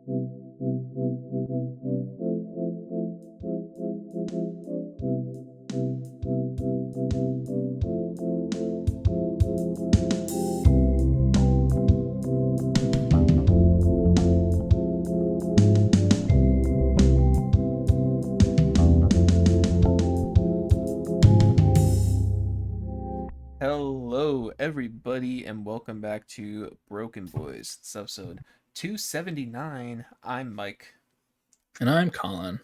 Hello, everybody, and welcome back to Broken Boys. It's episode 279. I'm Mike. And I'm Colin.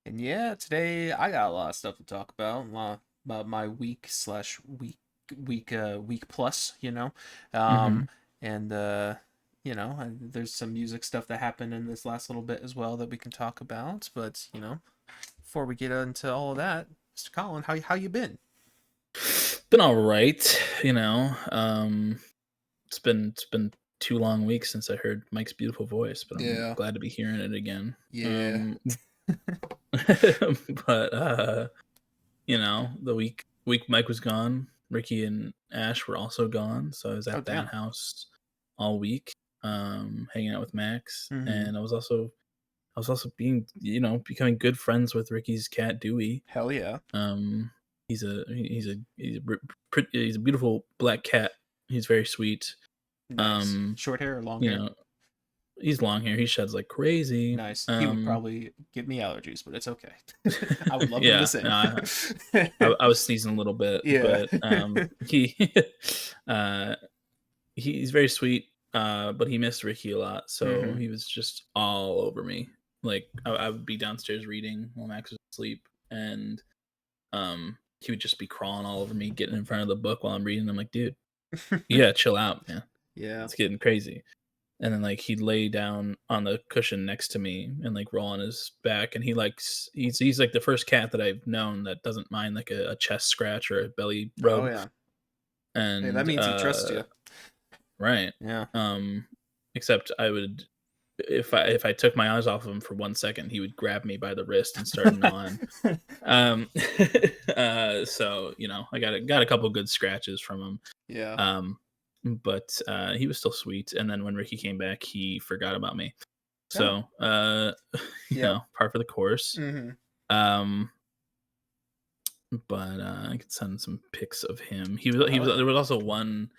And yeah, today I got a lot of stuff to talk about. About my week plus, Mm-hmm. And there's some music stuff that happened in this last little bit as well that we can talk about. But before we get into all of that, Mr. Colin, how you been? Been all right, It's been 2 long weeks since I heard Mike's beautiful voice, but I'm Yeah. glad to be hearing it again. Yeah. But the week Mike was gone, Ricky and Ash were also gone, so I was Oh, at damn. that house all week, hanging out with Max, Mhm. and I was also being becoming good friends with Ricky's cat Dewey. Hell yeah. He's a beautiful black cat. He's very sweet. Nice. Short hair or long hair? He's long hair. He sheds like crazy. Nice. He would probably give me allergies, but it's okay. I would love him Yeah, the same. I was sneezing a little bit, Yeah. but he he's very sweet. But he missed Ricky a lot, so he was just all over me. Like I would be downstairs reading while Max was asleep, and he would just be crawling all over me, getting in front of the book while I'm reading. I'm like, dude, you gotta chill out, man. Yeah. It's getting crazy. And then like he'd lay down on the cushion next to me and like roll on his back, and he's like the first cat that I've known that doesn't mind like a chest scratch or a belly rub. Oh yeah. And Hey, that means he trusts you. right. Yeah. Except I would, if I took my eyes off of him for 1 second, he would grab me by the wrist and start gnawing. So I got a couple good scratches from him. Yeah. But he was still sweet. And then when Ricky came back, he forgot about me. So par for the course. But I could send some pics of him. There was also one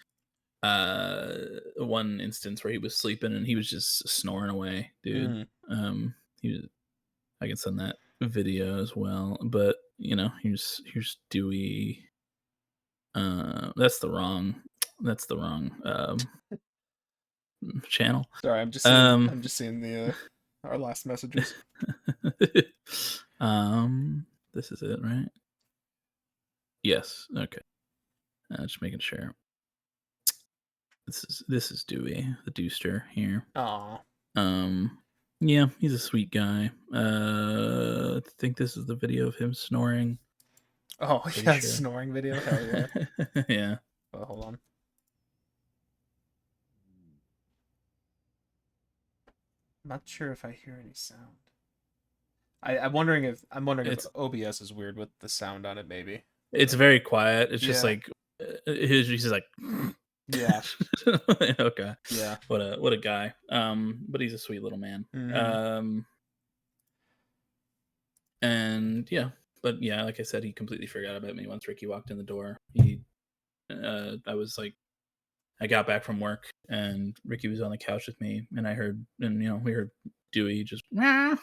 instance where he was sleeping and he was just snoring away, dude. I can send that video as well, but here's Dewey. That's the wrong channel. Sorry, I'm just seeing the our last messages. This is it, right? Yes. Okay. Just making sure. This is Dewey, the Dewster here. Aw. Yeah, he's a sweet guy. I think this is the video of him snoring. Oh, yeah, sure. Snoring video? Hell yeah. Yeah. Oh, hold on. I'm not sure if I hear any sound. I'm wondering if OBS is weird with the sound on it, maybe. It's very quiet. It's just like he's just like yeah. Okay. Yeah. What a guy. But he's a sweet little man. And yeah, but yeah, like I said, he completely forgot about me once Ricky walked in the door. I was like, I got back from work and Ricky was on the couch with me, and we heard Dewey just like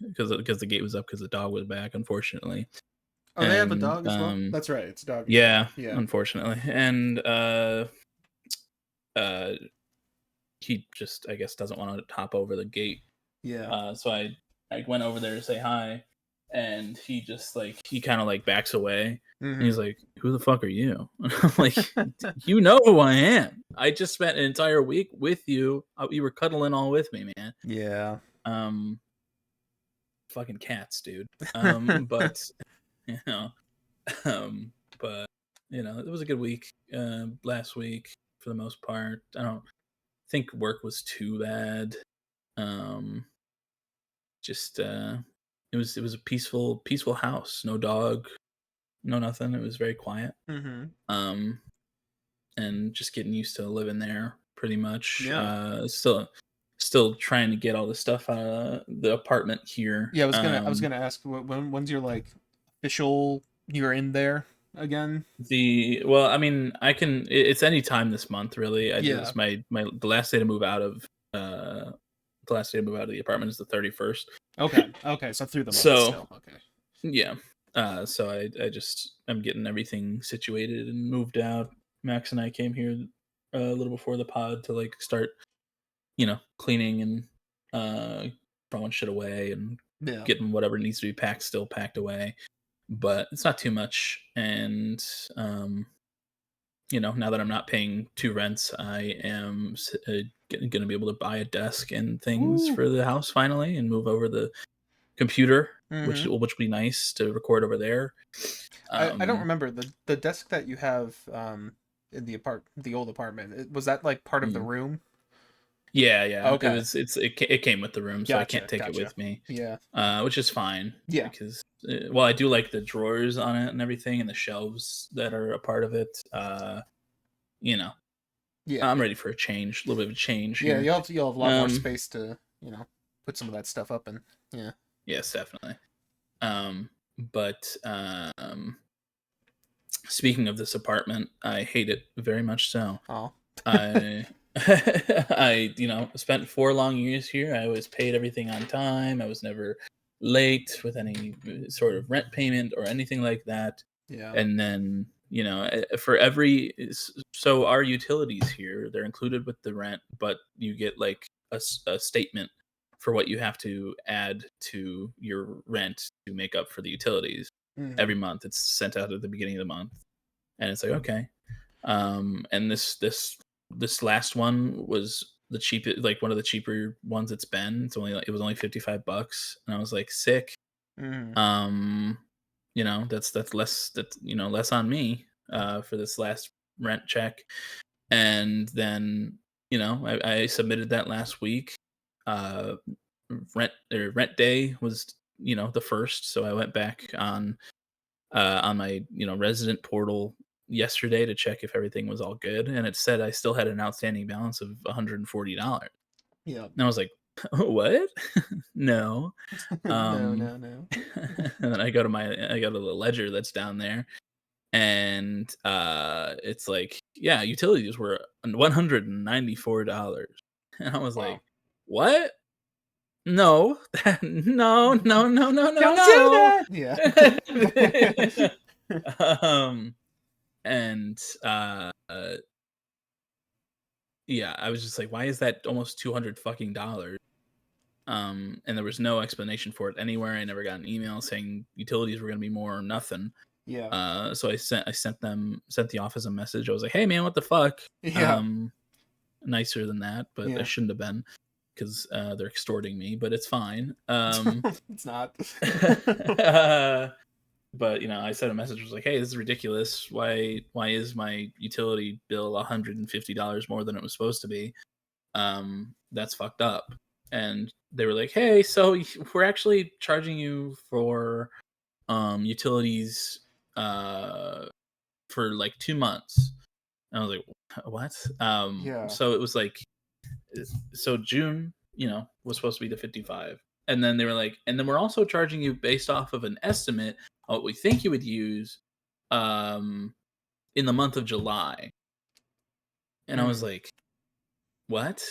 because the gate was up because the dog was back, unfortunately. Oh, they have a dog as well? That's right, it's a dog. Yeah, unfortunately. And he just, I guess, doesn't want to hop over the gate. Yeah. So I went over there to say hi, and he just he kind of backs away. And he's like, "Who the fuck are you?" And I'm like, "You know who I am. I just spent an entire week with you. You were cuddling all with me, man." Yeah. Fucking cats, dude. But but it was a good week last week for the most part. I don't think work was too bad. Just it was a peaceful house. No dog, no nothing. It was very quiet. And just getting used to living there pretty much. Yeah. still trying to get all the stuff out of the apartment here. Yeah, I was gonna ask when's your like official you're in there again? Well, I mean, it's any time this month, really. I Yeah. just my the last day to move out of the last day to move out of the apartment is the 31st. Okay. Okay. So through the month So still. Okay. yeah, so I'm getting everything situated and moved out. Max and I came here a little before the pod to like start, cleaning and throwing shit away and Yeah. getting whatever needs to be packed still packed away. But it's not too much, and now that I'm not paying two rents, I am going to be able to buy a desk and things Woo. for the house finally, and move over the computer, which Mm-hmm. which will be nice to record over there. I don't Um, remember the desk that you have in the old apartment. Was that like part of the mm, room? yeah, yeah, Okay. it came with the room, so I can't Gotcha. take it Gotcha. with me, Yeah. which is fine Yeah. because well, I do like the drawers on it and everything, and the shelves that are a part of it. You know, Yeah. I'm ready for a change, a little bit of a change Yeah. here. You'll have a lot more Um, space to put some of that stuff up in. Yeah. yes, definitely. But speaking of this apartment, I hate it very much so. Oh. I I spent 4 long years here. I always paid everything on time. I was never late with any sort of rent payment or anything like that. Yeah. And then for every so our utilities here, they're included with the rent, but you get like a statement for what you have to add to your rent to make up for the utilities Mm-hmm. every month. It's sent out at the beginning of the month, and it's like, okay. And this last one was the cheapest, like one of the cheaper ones it's been. It was only $55, and I was like, sick. Mm-hmm. um that's less, less on me for this last rent check. And then I submitted that last week. uh rent day was the first, so I went back on my resident portal yesterday to check if everything was all good, and it said I still had an outstanding balance of $140. Yeah. And I was like, what? No. No. um No. No. and then I go to the ledger that's down there, and it's like, yeah, utilities were $194. And I was Wow. like, what? No. No, no, no, no, no, Don't do no. that. Yeah. um and yeah, I was just like, why is that almost 200 fucking dollars? And there was no explanation for it anywhere. I never got an email saying utilities were going to be more or nothing. Yeah. So I sent the office a message. I was like, hey man, what the fuck? Yeah. um Nicer than that, but I Yeah. shouldn't have been, because they're extorting me, but it's fine. It's not. But I sent a message, was like, hey, this is ridiculous. Why is my utility bill $150 more than it was supposed to be? That's fucked up. And they were like, hey, so we're actually charging you for utilities for like 2 months. And I was like, what? Yeah. So it was like, so June was supposed to be the 55, and then they were like, and then we're also charging you based off of an estimate of what we think you would use um in the month of July. And I was Mm. like, what?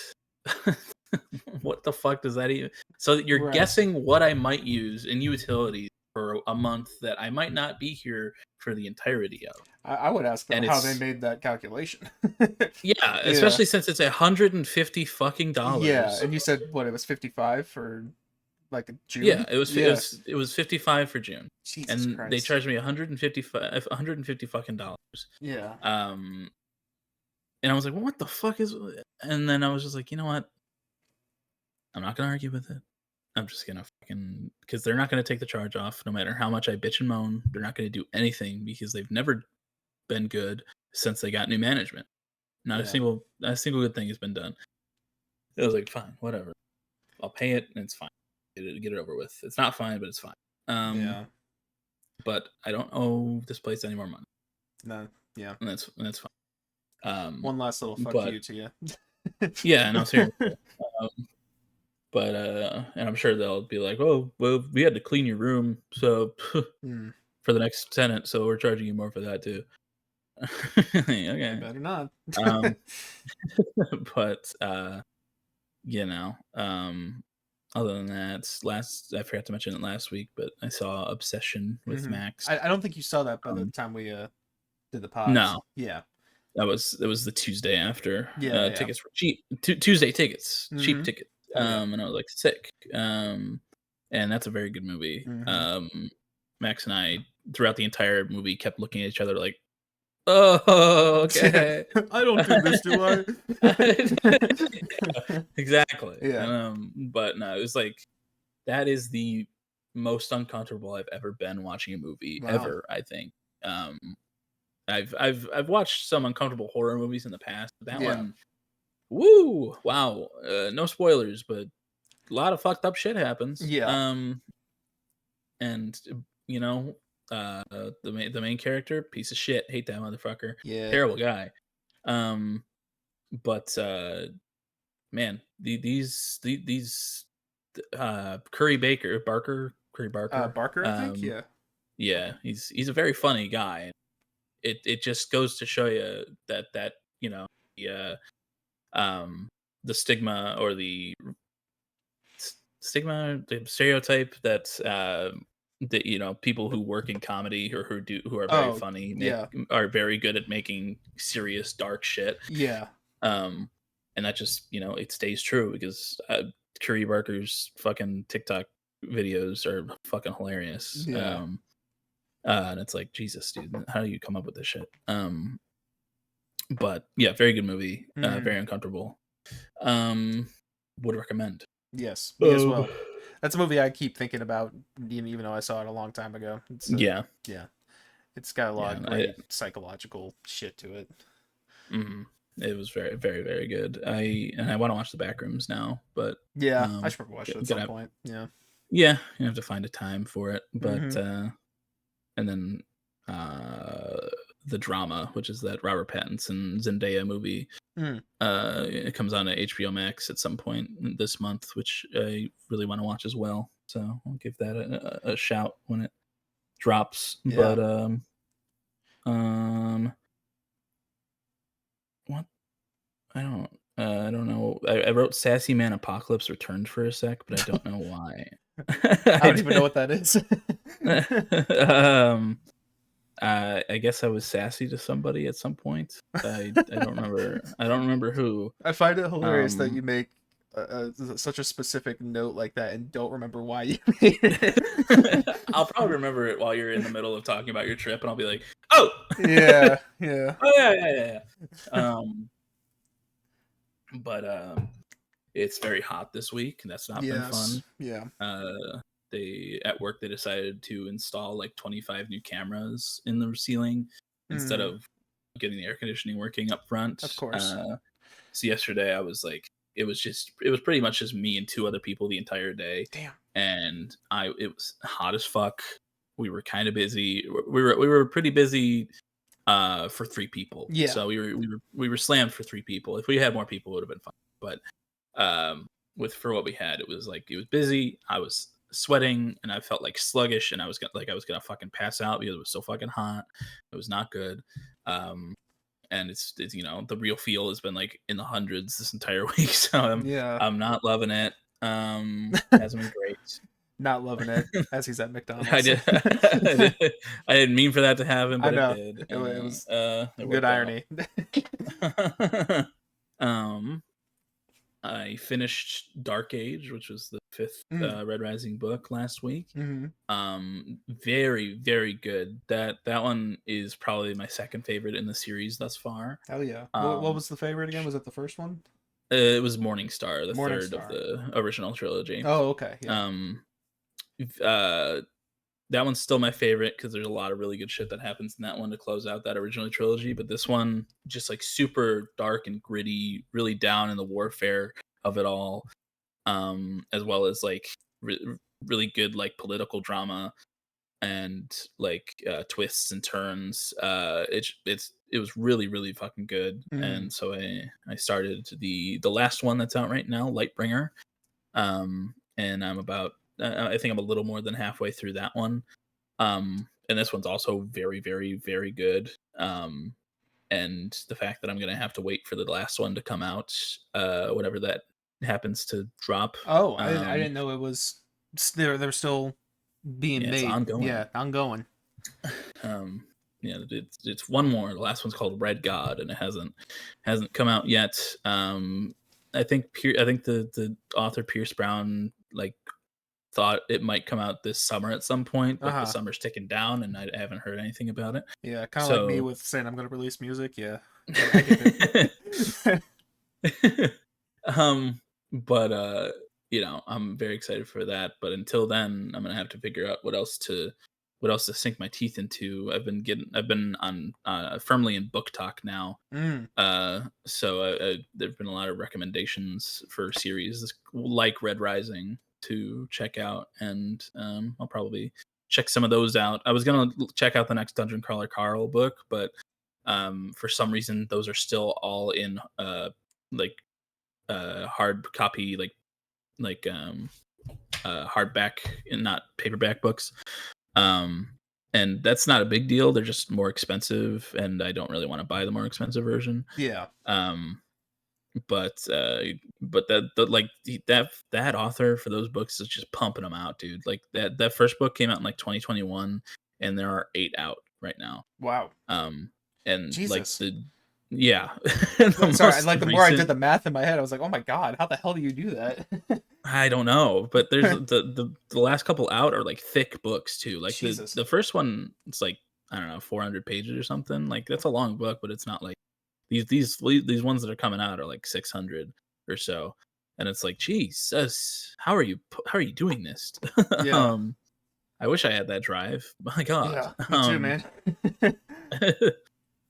What the fuck does that even? So you're Right. guessing what I might use in utilities for a month that I might not be here for the entirety of. I would ask them And how they it's, made that calculation. yeah, Yeah. especially since it's $150 fucking Yeah. dollars. And you said what it was 55 for like Yeah, June? it was Yeah. 55 for June, Jesus and they Christ. charged me 150 fucking dollars. Yeah. Um, and I was like, well, what the fuck is? And then I was just like, you know what? I'm not gonna argue with it. I'm just gonna fucking, because they're not gonna take the charge off, no matter how much I bitch and moan. They're not gonna do anything because they've never been good since they got new management. Yeah. Not a single good thing has been done. I was like, fine, whatever. I'll pay it, and it's fine. Get it over with. It's not fine, but it's fine. Um, Yeah. but I don't owe this place any more money, No. Yeah. and that's fine. One last little fuck But you to you. yeah, no, seriously. Um, But and I'm sure they'll be like, "Oh, well, we had to clean your room, so Mm, for the next tenant, so we're charging you more for that too." they Okay. better not. Um, but other than that, last I forgot to mention it last week, but I saw Obsession with Hmm. Max. I don't think you saw that by the Um, time we did the pods. no, Yeah. it was the Tuesday after. Yeah. Yeah. Tickets were cheap. Tuesday tickets, cheap Hmm. tickets. Oh yeah. And I was like sick. And that's a very good movie. Hmm. Max and I throughout the entire movie kept looking at each other like, "Oh, okay." I don't do this, do I? Exactly. Yeah. But no, it was like that is the most uncomfortable I've ever been watching a movie Wow. ever, I think. Um, I've watched some uncomfortable horror movies in the past, but that Yeah. one, woo, wow. No spoilers, but a lot of fucked up shit happens. Yeah. And you know, the main character, piece of shit, hate that motherfucker, Yeah. terrible guy. Um, but man, these Curry Barker, Barker, I think. Yeah. yeah, he's a very funny guy. It just goes to show you that the um the stigma or the stereotype that people who work in comedy or who are very Oh, funny yeah. are very good at making serious dark shit. Yeah. um and that just it stays true because Curry Barker's fucking TikTok videos are fucking hilarious. Yeah. And it's like, Jesus, dude, how do you come up with this shit? But yeah, very good movie, Hmm. very uncomfortable. um would recommend. Yes, me as um well. That's a movie I keep thinking about, even though I saw it a long time ago. It's yeah, yeah, it's got a lot yeah, of great psychological shit to it. mhm. It was very, very, very good. I want to watch the Backrooms now, but Yeah, I um, should probably watch it at some gonna point. Yeah. yeah, you have to find a time for it. But Hmm. and then uh, the Drama, which is that Robert Pattinson Zendaya movie. Mm. It comes on to HBO Max at some point this month, which I really want to watch as well. So I'll give that a shout when it drops. Yeah. But um, what I don't know. I wrote Sassy Man Apocalypse Returned for a sec, but I don't know why. I don't even know what that is. um, I guess I was sassy to somebody at some point. I don't remember. I don't remember who. I find it hilarious that Um, you make such a specific note like that and don't remember why you made I'll it. probably remember it while you're in the middle of talking about your trip, and I'll be like, "Oh, Yeah, yeah. oh yeah." But it's very hot this week, and that's not been Yes. fun. Yeah. They at work they decided to install like 25 new cameras in the ceiling instead Mm, of getting the air conditioning working up of front. course. So yesterday I was like, it was pretty much just me and two other people the entire day, Damn. and it was hot as fuck. We were kind of busy. We were pretty busy for three people. Yeah. So we were slammed for three people. If we had more people, it would have been fine. But with for what we had, it was like it was busy. I was sweating and I felt like sluggish and I was gonna fucking pass out because it was so fucking hot. It was not good. Um, and it's the real feel has been like in the hundreds this entire week, so Yeah. I'm not loving it. Hasn't been great. Not loving it as he's at I McDonald's. did, I didn't mean for that to happen, I but it know. did, It was it good worked out. irony. um, I finished Dark Age, which was the fifth Mm, Red Rising book last week. hmm. Very, very good. That one is probably my second favorite in the series thus far. Hell yeah. What Um, was the favorite again? Was it the first one? it was Morningstar, the third of Morningstar. the original trilogy. Oh, okay. Yeah. Um, uh, that one's still my favorite because there's a lot of really good shit that happens in that one to close out that original trilogy. But this one, just like super dark and gritty, really down in the warfare of it all, as well as like really good like political drama and like twists and turns. It was really, really fucking good. Mm, And so I started the last one that's out right now, Lightbringer. And I'm about I think I'm a little more than halfway through that one. And this one's also very, very, very good. And the fact that I'm gonna have to wait for the last one to come out, whenever that happens to drop. Oh, I Um, didn't know it was they're still being yeah, it's made. ongoing. Yeah, ongoing. Um, yeah, it's one more. The last one's called Red God, and it hasn't come out yet. I think the author Pierce Brown like thought it might come out this summer at some point, but the Uh-huh. summer's ticking down, and I haven't heard anything about it. Yeah, kind of like me So, with saying I'm going to release music. Yeah. I get it. um, but I'm very excited for that. But until then, I'm gonna have to figure out what else to sink my teeth into. I've been on firmly in book talk now. Mm, So there've been a lot of recommendations for series like Red Rising to check out, and I'll probably check some of those out. I was gonna check out the next Dungeon Crawler Carl book, but for some reason those are still all in like hard copy, like hardback and not paperback books. Um, and that's not a big deal. They're just more expensive, and I don't really want to buy the more expensive version. yeah. Um, but that author for those books is just pumping them out, dude. Like that first book came out in like 2021, and there are 8 out right now. Wow. Um, and like Jesus. the yeah, the Sorry, most like the more I did recent. the math in my head, I was like, "Oh my god, how the hell do you do that?" I don't know, but there's the last couple out are like thick books too. Like Jesus. the first one, it's like I don't know, 400 pages or something. Like that's a long book, but it's not like these ones that are coming out are like 600 or so, and it's like Jesus, how are you doing this? Yeah. I wish I had that drive. My God. Yeah. Me too, man.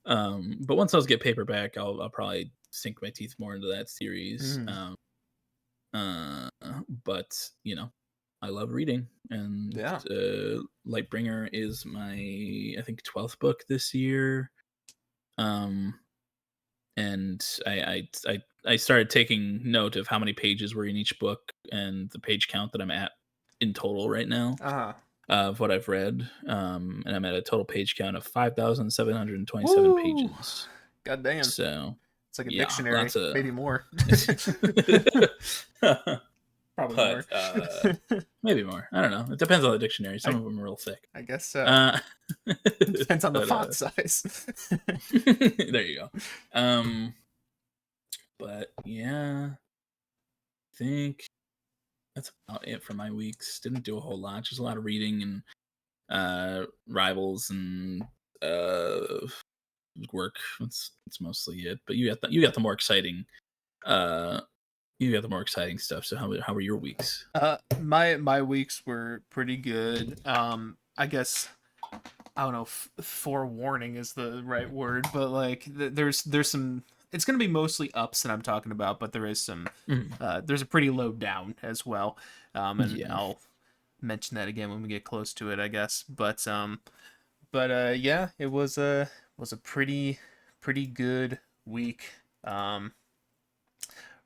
But once those get paperback, I'll probably sink my teeth more into that series. Mm, Uh, but I love reading, and yeah. Lightbringer is my I think 12th book this year. Um, and I started taking note of how many pages were in each book and the page count that I'm at in total right now Uh-huh. of what I've read. And I'm at a total page count of 5,727 Woo! pages. God damn. So It's like a yeah, dictionary, lots of. maybe more. Probably But more. maybe more. I don't know. It depends on the dictionary. Some I of them are real thick. I guess so. Uh, Depends on the but font size. there you go. But yeah, I think that's about it for my weeks. Didn't do a whole lot. Just a lot of reading and rivals and uh work. That's mostly it. But you got the more exciting uh you got the more exciting stuff. So how were your weeks? My weeks were pretty good. I guess I don't know if forewarning is the right word, but like there's some. It's gonna be mostly ups that I'm talking about, but there is some. Mhm. There's a pretty low down as well, and Yeah. I'll mention that again when we get close to it, I guess. But yeah, it was a pretty good week. Um,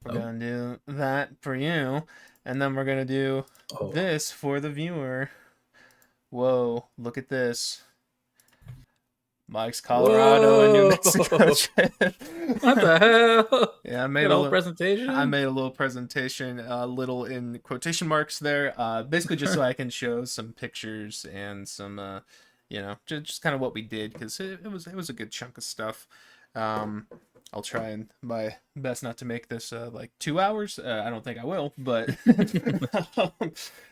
we're Oh. gonna do that for you, and then we're gonna do Oh. this for the viewer. Whoa, look at this. Mike's Colorado and New Whoa! Mexico trip. What the hell? Yeah, Got a whole I presentation? made a little presentation, little in quotation marks there, basically just so I can show some pictures and some, just kind of what we did because it was a good chunk of stuff. Um, I'll try and my best not to make this like 2 hours. I don't think I will, but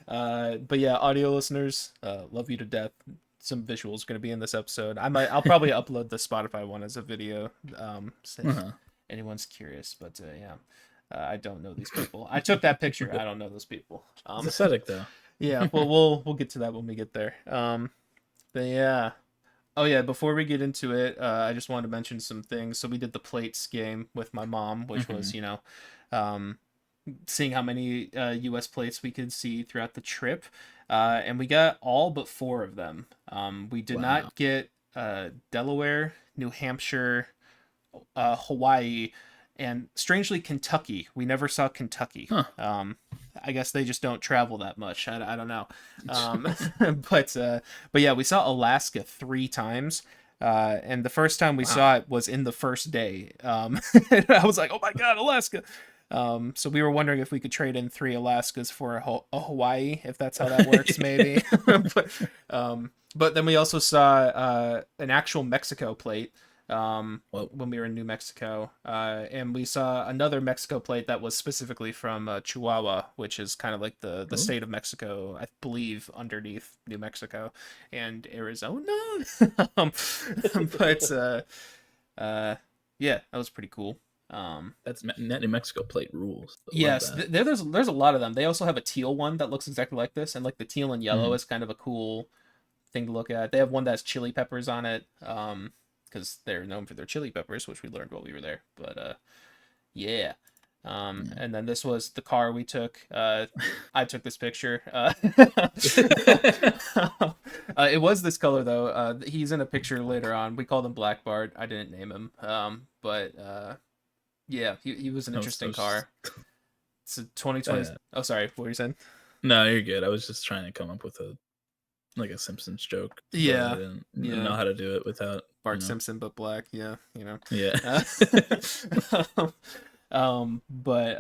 but yeah, audio listeners, love you to death. Some visuals going to be in this episode. I'll probably upload the Spotify one as a video. If Uh-huh. anyone's curious, but yeah, I don't know these people. I took that picture. I don't know those people. It's aesthetic though. Yeah, well, we'll get to that when we get there. But yeah. Oh yeah, before we get into it, I just wanted to mention some things. So we did the plates game with my mom, which was, Mhm. um, seeing how many U.S. plates we could see throughout the trip, and we got all but 4 of them. We did Wow. not get Delaware, New Hampshire, Hawaii, and strangely Kentucky. We never saw Kentucky. Huh. I guess they just don't travel that much. I don't know. Um, but yeah, we saw Alaska 3 times. And the first time we Wow. saw it was in the first day. And I was like, oh my God, Alaska. So we were wondering if we could trade in 3 Alaskas for a Hawaii, if that's how that works, maybe. But then we also saw an actual Mexico plate Well, when we were in New Mexico, and we saw another Mexico plate that was specifically from Chihuahua, which is kind of like the oh, state of Mexico, I believe, underneath New Mexico and Arizona. um, but yeah, that was pretty cool. that's New Mexico plate rules. I love Yes, that. there's a lot of them. They also have a teal one that looks exactly like this, and like the teal and yellow Mhm. is kind of a cool thing to look at. They have one that has chili peppers on it, because they're known for their chili peppers, which we learned while we were there. But yeah. Yeah. And then this was the car we took. I took this picture. It was this color though. He's in a picture later on. We called him Black Bart. I didn't name him. But yeah, he was an I interesting was car. It's a 2020. uh, Oh, sorry. What were you saying? no, you're good. I was just trying to come up with a Simpsons joke, but I Yeah, didn't yeah. know how to do it without, Bart Simpson, but black. Yeah, you know. Yeah. Uh, but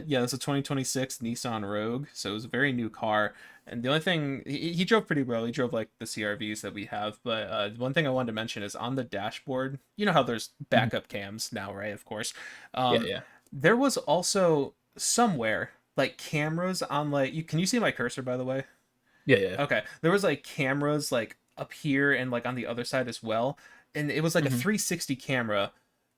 yeah, it's a 2026 Nissan Rogue, so it was a very new car. And the only thing he drove pretty well. He drove like the CRVs that we have, but one thing I wanted to mention is on the dashboard. You know how there's Mhm. backup cams now, right? Of course. Yeah, Um, yeah. there was also somewhere like cameras on like you. Can you see my cursor by the way? Yeah, yeah. Okay. There was like cameras like up here and like on the other side as well. And it was like a Mhm. 360 camera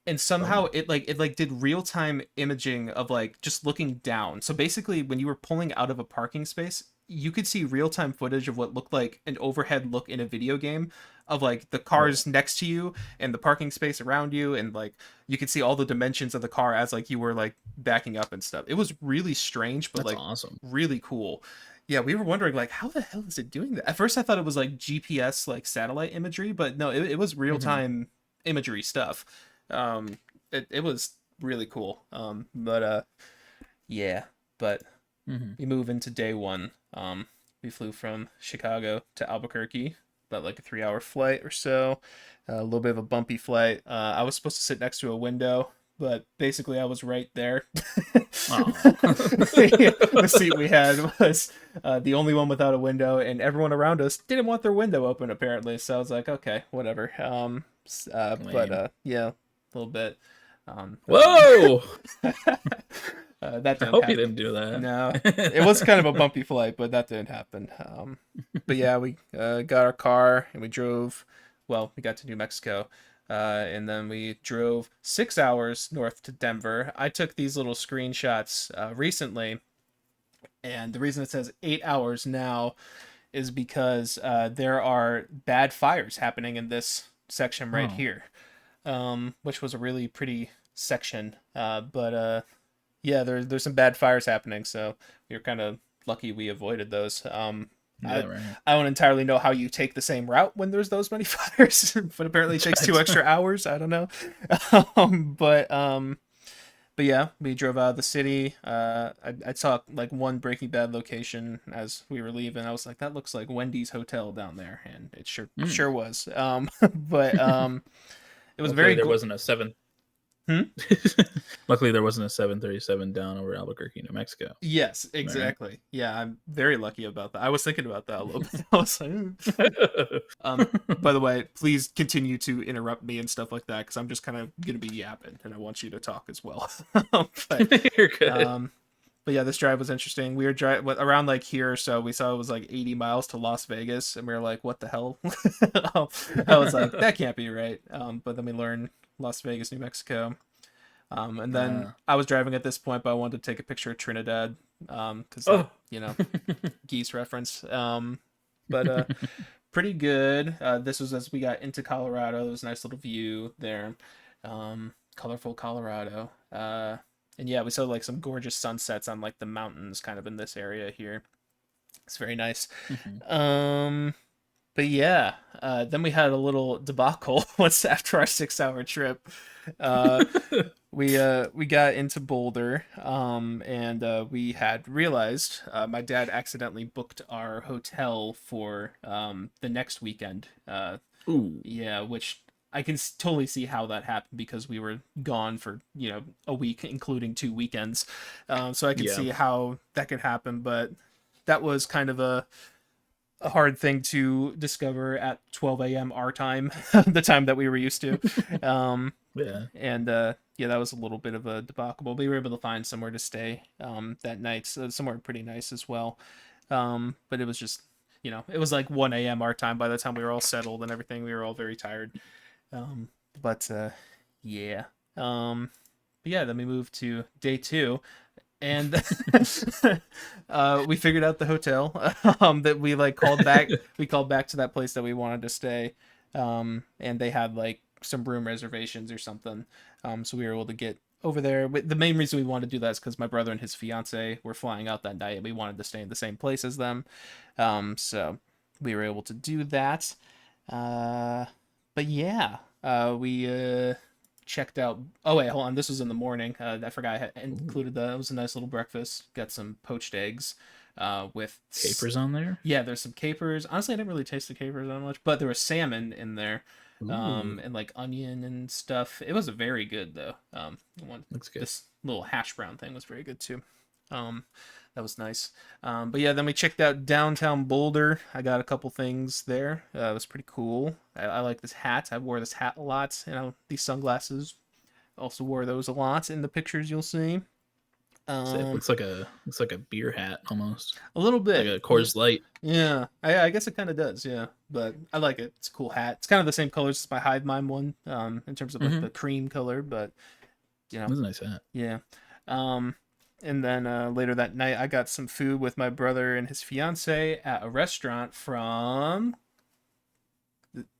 and somehow Oh. it did real-time imaging of like just looking down. So basically when you were pulling out of a parking space, you could see real-time footage of what looked like an overhead look in a video game of like the Whoa. cars next to you and the parking space around you and like you could see all the dimensions of the car as like you were like backing up and stuff. It was really strange but That's like awesome. really cool. Yeah, we were wondering like how the hell is it doing that? At first I thought it was like GPS like satellite imagery, but no, it was Mhm. real-time imagery stuff. It was really cool. But yeah, but Mhm. we move into day one. We flew from Chicago to Albuquerque, about like a 3 hour flight or so. A little bit of a bumpy flight. I was supposed to sit next to a window, but basically I was right there. Oh. The seat we had was the only one without a window, and everyone around us didn't want their window open apparently. So I was like, okay, whatever. But Lame. yeah, a little bit. But Whoa! that I didn't hope you happen. didn't do No, it was kind of a bumpy flight, but that didn't happen. But yeah, we got our car and we drove. Well, we got to New Mexico, and then we drove 6 hours north to Denver. I took these little screenshots recently, and the reason it says 8 hours now is because there are bad fires happening in this section right Oh. here, which was a really pretty section. But yeah, there's some bad fires happening, so we were kind of lucky we avoided those. Yeah, I right. I don't entirely know how you take the same route when there's those many fires, but apparently it takes 2 extra hours. I don't know, um, but um, but yeah, we drove out of the city. I saw like one Breaking Bad location as we were leaving. I was like, that looks like Wendy's hotel down there, and it Mm. sure was. But it was Luckily very. there wasn't a seven. Hmm? Luckily there wasn't a 737 down over Albuquerque, New Mexico. Yes, Am I right? exactly. Yeah, I'm very lucky about that. I was thinking about that a little bit. I was like, by the way, please continue to interrupt me and stuff like that because I'm just kind of gonna be yapping and I want you to talk as well. but You're good. um, but yeah, this drive was interesting. We were driving around like here, so we saw it was like 80 miles to Las Vegas, and we were like, "What the hell?" I was like, "That can't be right." But then we learned Las Vegas, New Mexico. And then Uh, I was driving at this point, but I wanted to take a picture of Trinidad, because that oh. geese reference. But pretty good. This was as we got into Colorado. There was a nice little view there. Colorful Colorado. And yeah, we saw like some gorgeous sunsets on like the mountains, kind of in this area here. It's very nice. Mhm. Um, but yeah, then we had a little debacle once after our 6 hour trip. Uh, we got into Boulder, and we had realized my dad accidentally booked our hotel for the next weekend. Ooh, Yeah, which I can totally see how that happened because we were gone for a week, including 2 weekends. So I can yeah. see how that could happen, but that was kind of a hard thing to discover at 12 a.m. our time, the time that we were used to. Um, Yeah. and yeah, that was a little bit of a debacle. But we were able to find somewhere to stay that night, so somewhere pretty nice as well. But it was just, it was like 1 a.m. our time by the time we were all settled and everything. We were all very tired. Um, but yeah. But yeah, then we moved to day two, and we figured out the hotel that we like called back. We called back to that place that we wanted to stay, and they had like some room reservations or something. So we were able to get over there. The main reason we wanted to do that is because my brother and his fiance were flying out that night, and we wanted to stay in the same place as them. So we were able to do that. Uh, but yeah, we checked out. Oh wait, hold on. This was in the morning. I forgot I had Ooh. included that. It was a nice little breakfast. Got some poached eggs, with Capers on there. yeah. There's some capers. Honestly, I didn't really taste the capers that much, but there was salmon in there, Ooh, and like onion and stuff. It was very good though. looks good. This little hash brown thing was very good too. Um, that was nice. But yeah, then we checked out downtown Boulder. I got a couple things there. It was pretty cool. I like this hat. I wore this hat a lot. These sunglasses. Also wore those a lot in the pictures you'll see. Sick. Um, Looks like a beer hat almost, a little like bit. a Coors Light. Yeah, I guess it kind of does. Yeah, but I like it. It's a cool hat. It's kind of the same colors as my Hive Mind one. In terms of like Mm-hmm. the cream color, but you know, That's a nice hat. yeah. Um, and then later that night, I got some food with my brother and his fiance at a restaurant from.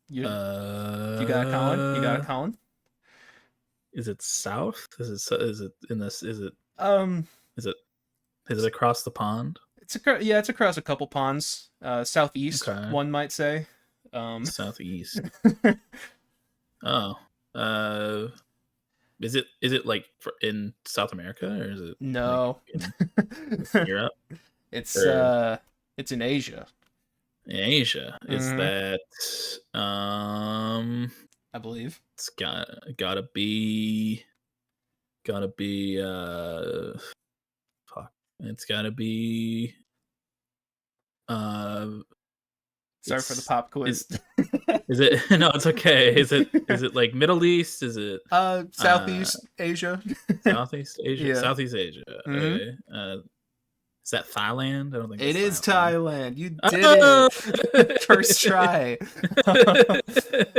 You, you got a Colin? You got a Uh, Colin? is it south? Is it in this? Um, Is it is it across the pond? yeah, it's across a couple ponds. Southeast, Okay, one might say. Um, southeast. Oh, uh, is it like in South America or is it like no, in Europe it's or uh, it's in Asia. in Asia? Is Hmm. that I believe. it's gotta be fuck. It's gotta be uh Sorry for the it's pop is quiz. is it no, it's okay. Is it like Middle East? Is it uh Southeast Asia. Southeast Asia? Yeah. Southeast Asia. Hmm. Okay. Is that Thailand? I don't think It that's is Thailand. Thailand. You did Oh! it. First try.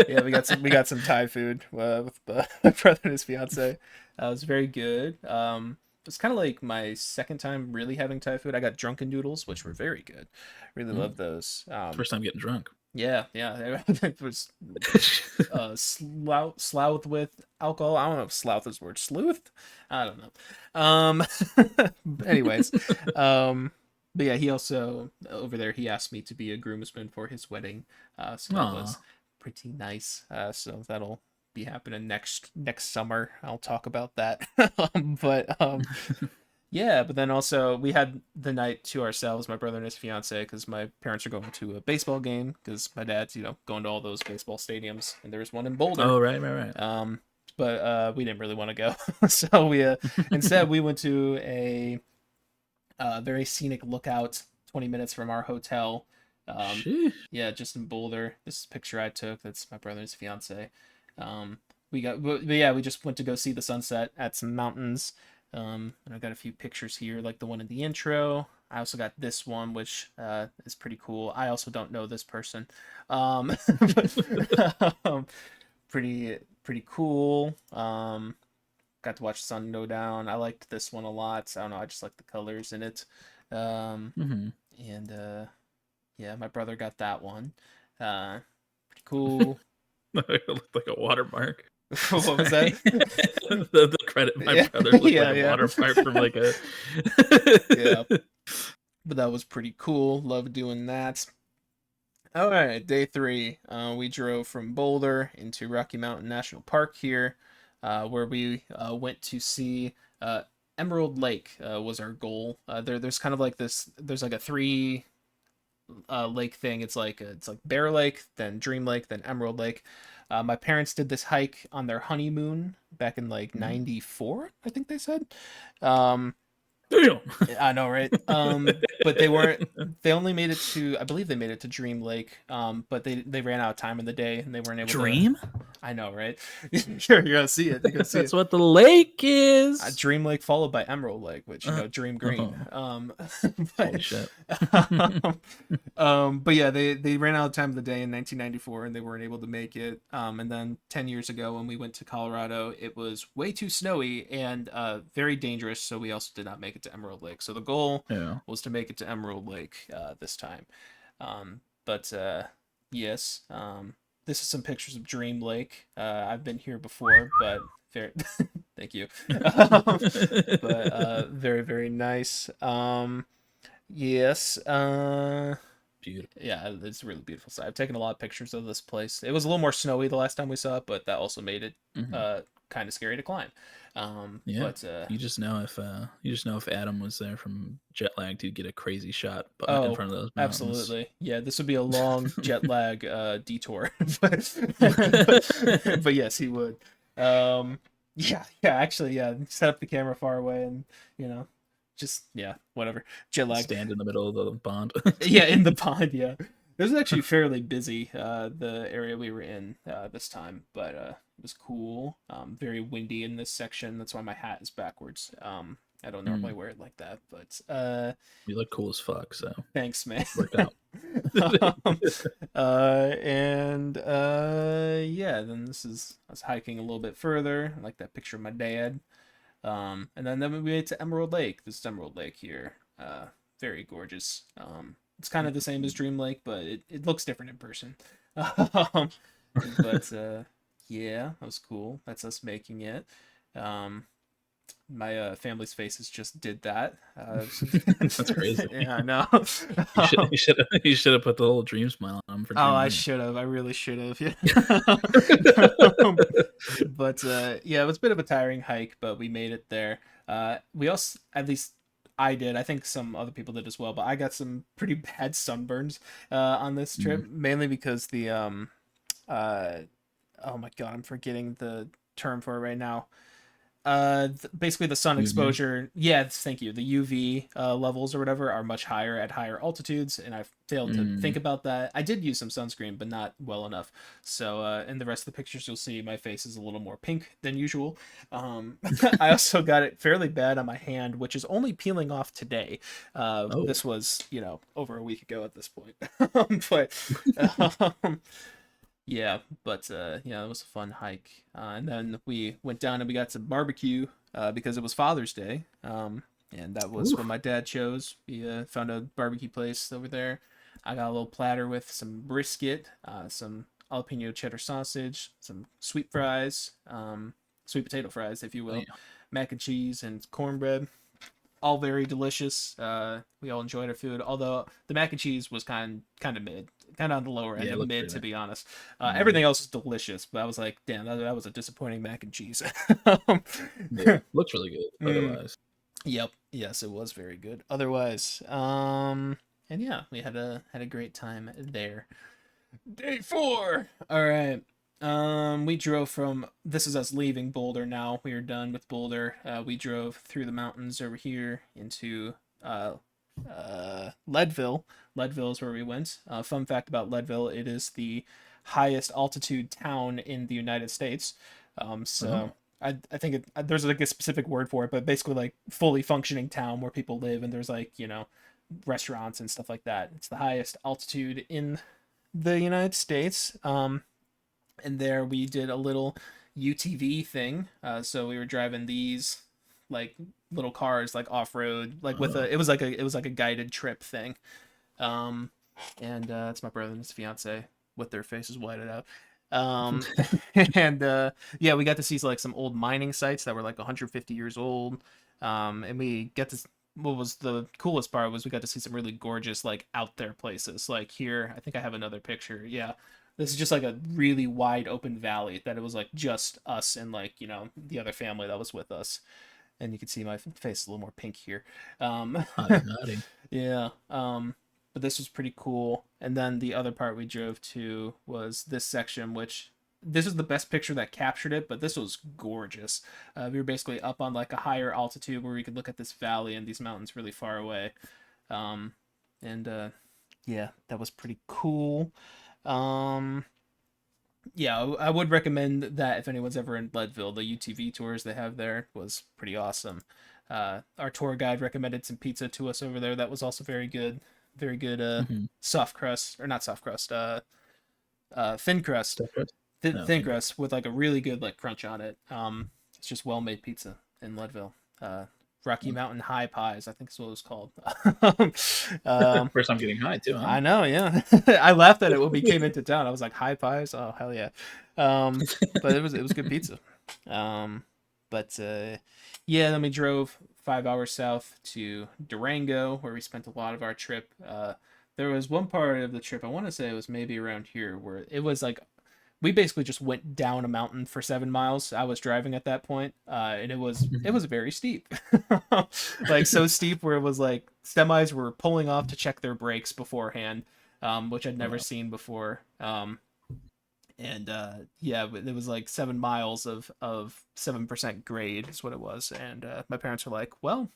Yeah, we got some Thai food with my brother and his fiance. It was very good. It's kind of like my second time really having Thai food. I got drunken noodles, which were very good. Really Mm, love those. first time getting drunk. Yeah, yeah. It was slouth with alcohol. I don't know if slouth is the word. Sleuth? I don't know. Anyways, um, but yeah, he also over there he asked me to be a groomsman for his wedding. So that was Aw. pretty nice. So that'll be happening next summer. I'll talk about that. But yeah, but then also we had the night to ourselves, my brother and his fiance, because my parents are going to a baseball game because my dad's, going to all those baseball stadiums, and there's one in Boulder. Oh, right, right, right. Um, but we didn't really want to go, so we instead we went to a very scenic lookout, 20 minutes from our hotel. Um, Sheesh. yeah, just in Boulder. This is a picture I took. That's my brother and his fiance. But yeah, we just went to go see the sunset at some mountains. And I got a few pictures here, like the one in the intro. I also got this one, which is pretty cool. I also don't know this person. But, pretty cool. Got to watch the sun go down. I liked this one a lot. I don't know. I just like the colors in it. Um, Mm-hmm. and yeah, my brother got that one. Pretty cool. It looked like a watermark. What was that? Sorry. The credit my Yeah, brother looked like yeah, a yeah, watermark from like a yeah. But that was pretty cool. Love doing that. All right, day three. We drove from Boulder into Rocky Mountain National Park here. where we went to see Emerald Lake was our goal. There's kind of like this. There's like a three lake thing. It's like Bear Lake, then Dream Lake, then Emerald Lake. My parents did this hike on their honeymoon back in like Mhm. '94, I think they said. Um, Damn. I know, right? But they weren't. They only made it to, I believe they made it to Dream Lake. But they ran out of time in the day and they weren't able to. Dream? I know, right? You're gonna see it. You're gonna see That's it. what the lake is. Dream Lake followed by Emerald Lake, which Dream Green. Oh, But, holy shit. but yeah, they ran out of time of the day in 1994, and they weren't able to make it. And then 10 years ago, when we went to Colorado, it was way too snowy and very dangerous, so we also did not make it to Emerald Lake. So the goal Yeah. was to make it to Emerald Lake this time. But yes, this is some pictures of Dream Lake. I've been here before, but very thank you. But very very nice. Yes. Beautiful. Yeah, it's a really beautiful site. I've taken a lot of pictures of this place. It was a little more snowy the last time we saw it, but that also made it Mhm. kind of scary to climb. Yeah. But You just know if Adam was there from jet lag to get a crazy shot in oh, front of those mountains. absolutely. Yeah, this would be a long jet lag detour. But yes, he would. Yeah, actually, yeah. Set up the camera far away and, you know, just yeah, whatever. Jet lag. Stand in the middle of the pond. Yeah, in the pond, yeah. It was actually fairly busy, the area we were in this time, but it was cool. Very windy in this section. That's why my hat is backwards. I don't normally Mm, wear it like that, but you look cool as fuck, so thanks, man. worked out. um, and yeah, then I was hiking a little bit further. I like that picture of my dad. And then we made it to Emerald Lake. This is Emerald Lake here. Very gorgeous. It's kind of the same as Dream Lake, but it looks different in person. um, but yeah, that was cool. That's us making it. Um, my family's faces just did that. That's crazy. Yeah, I know. You should have put the little dream smile on him for Oh, Dream I Lake. should have. I really should have. Yeah. But yeah, it was a bit of a tiring hike, but we made it there. We also, at least I did. I think some other people did as well, but I got some pretty bad sunburns on this trip, Mm, mainly because the uh, oh my god, I'm forgetting the term for it right now. Basically the sun UV. exposure, yes, thank you, the UV levels or whatever are much higher at higher altitudes, and I failed to think Mm. about that. I did use some sunscreen, but not well enough. So in the rest of the pictures you'll see my face is a little more pink than usual. I also got it fairly bad on my hand, which is only peeling off today. Oh, This was, over a week ago at this point. But um, yeah, but yeah, it was a fun hike. And then we went down and we got some barbecue because it was Father's Day. And that was what oof. my dad chose. We found a barbecue place over there. I got a little platter with some brisket, some jalapeno cheddar sausage, some sweet fries, sweet potato fries, if you will, Damn. mac and cheese, and cornbread, all very delicious. We all enjoyed our food, although the mac and cheese was kind of mid, kind of on the lower end Yeah, it of looked mid, pretty to bad. be honest. Mm. Everything else is delicious, but I was like, damn, that was a disappointing mac and cheese. Yeah, looks really good. Mm, Otherwise, yep, yes, it was very good. Otherwise, and yeah, we had a great time there. Day 4. All right. We drove from. This is us leaving Boulder now. We are done with Boulder. We drove through the mountains over here into Leadville. Leadville is where we went. Fun fact about Leadville: it is the highest altitude town in the United States. So oh, I think there's like a specific word for it, but basically like fully functioning town where people live and there's like restaurants and stuff like that. It's the highest altitude in the United States. And there we did a little UTV thing. So we were driving these like little cars, like off road, like with oh. a it was like a guided trip thing. Um, and it's my brother and his fiance with their faces whited out. Um, and yeah, we got to see like some old mining sites that were like 150 years old. And we get to what was the coolest part was we got to see some really gorgeous like out there places. Like here, I think I have another picture. Yeah, This is just like a really wide open valley that it was like just us and like, the other family that was with us. And you can see my face is a little more pink here. Um, Hottie hottie. yeah. But this was pretty cool. And then the other part we drove to was this section, which this is the best picture that captured it, but this was gorgeous. We were basically up on like a higher altitude where we could look at this valley and these mountains really far away. Um, and yeah, that was pretty cool. Um, yeah, I would recommend that if anyone's ever in Leadville. The UTV tours they have there was pretty awesome. Our tour guide recommended some pizza to us over there. That was also very good. Very good Mm-hmm. soft crust, or not soft crust, thin crust. Stuff right? No, Thin thank you. crust with like a really good like crunch on it. It's just well made pizza in Leadville. Rocky Mountain High Pies, I think is what it was called. um, First time getting high too, huh? I know, yeah. I laughed at it when we came into town. I was like, "High pies? Oh, hell yeah!" But it was good pizza. Um, but yeah, then we drove 5 hours south to Durango, where we spent a lot of our trip. There was one part of the trip I want to say it was maybe around here where it was like we basically just went down a mountain for 7 miles. I was driving at that point, and it was very steep, like so steep where it was like semis were pulling off to check their brakes beforehand, which I'd never Wow. seen before. And yeah, it was like 7 miles of 7% grade is what it was, and my parents were like, "Well,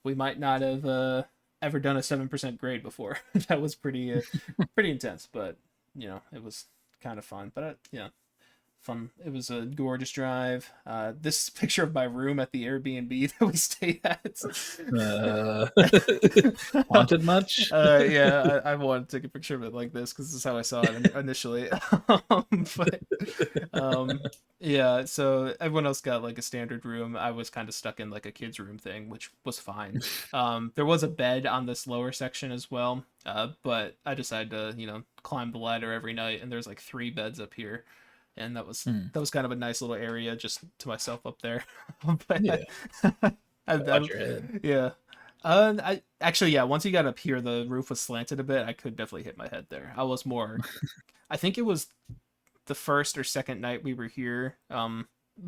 we might not have ever done a 7% grade before." That was pretty intense, but it was kind of fun. But fun. It was a gorgeous drive. This picture of my room at the Airbnb that we stayed at. Uh, haunted much? Yeah, I wanted to take a picture of it like this because this is how I saw it initially. But yeah, so everyone else got like a standard room. I was kind of stuck in like a kid's room thing, which was fine. There was a bed on this lower section as well, but I decided to climb the ladder every night, and there's like 3 beds up here, and that was Hmm. that was kind of a nice little area just to myself up there. Yeah. But Watch your head. yeah. I actually, yeah. Once you got up here, the roof was slanted a bit. I could definitely hit my head there. I was more. I think it was the first or second night we were here.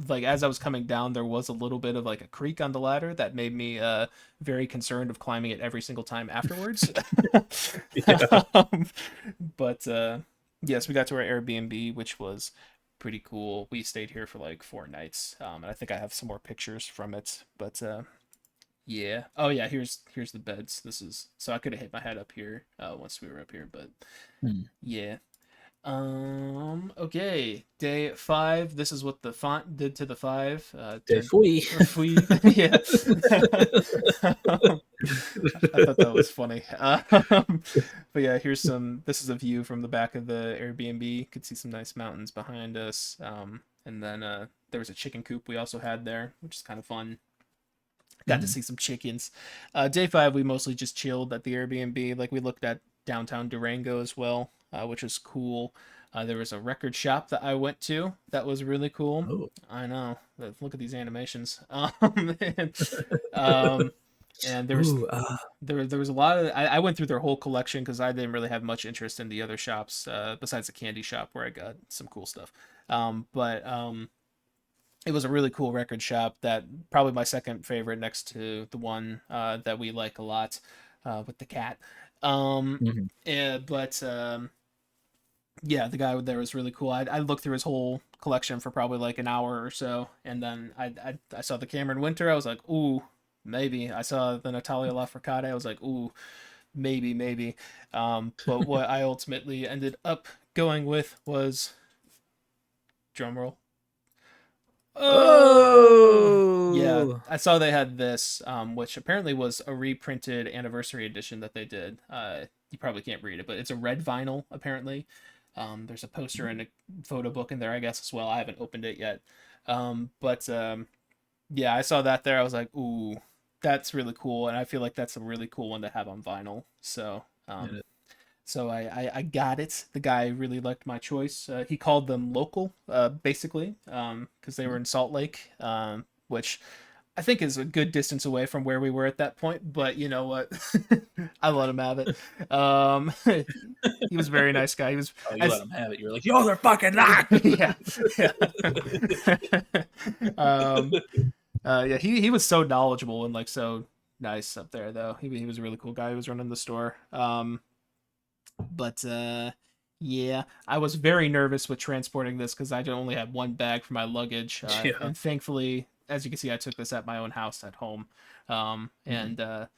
Like as I was coming down, there was a little bit of like a creak on the ladder that made me very concerned of climbing it every single time afterwards. Yeah. um, but yes, we got to our Airbnb, which was pretty cool. We stayed here for like 4 nights, and I think I have some more pictures from it. But yeah. Oh yeah. Here's the beds. This is so I could have hit my head up here once we were up here, but Hmm. yeah. Okay. Day 5. This is what the font did to the 5. Day Turn. fui. Yeah. I thought that was funny. But yeah, here's some. This is a view from the back of the Airbnb. You could see some nice mountains behind us. And then there was a chicken coop we also had there, which is kind of fun. Got to Mhm. see some chickens. Day 5, we mostly just chilled at the Airbnb. Like we looked at downtown Durango as well, which was cool. There was a record shop that I went to that was really cool. Oh. I know. Look at these animations. Um, and there was Ooh, there was a lot of I went through their whole collection because I didn't really have much interest in the other shops besides the candy shop where I got some cool stuff. But it was a really cool record shop that probably my second favorite next to the one that we like a lot with the cat. mhm. But yeah, the guy there was really cool. I looked through his whole collection for probably like an hour or so, and then I saw the Cameron Winter. I was like, ooh, maybe. I saw the Natalia Lafourcade. I was like, ooh, maybe. But what I ultimately ended up going with was drumroll. Yeah, Oh. I saw they had this, which apparently was a reprinted anniversary edition that they did. You probably can't read it, but it's a red vinyl apparently. There's a poster and a photo book in there, I guess, as well. I haven't opened it yet. But yeah, I saw that there. I was like, ooh, that's really cool, and I feel like that's a really cool one to have on vinyl. So Yeah. so I got it. The guy really liked my choice. He called them local, basically, because they were in Salt Lake, which I think is a good distance away from where we were at that point. But you know what? I let him have it. He was a very nice guy. He was Oh, you let as him have it. You're like, yo, they're fucking not. yeah, yeah. um, yeah, he was so knowledgeable and like so nice up there though. He was a really cool guy who was running the store. But yeah, I was very nervous with transporting this because I only had one bag for my luggage, Yeah. and thankfully, as you can see, I took this at my own house at home. Mhm. And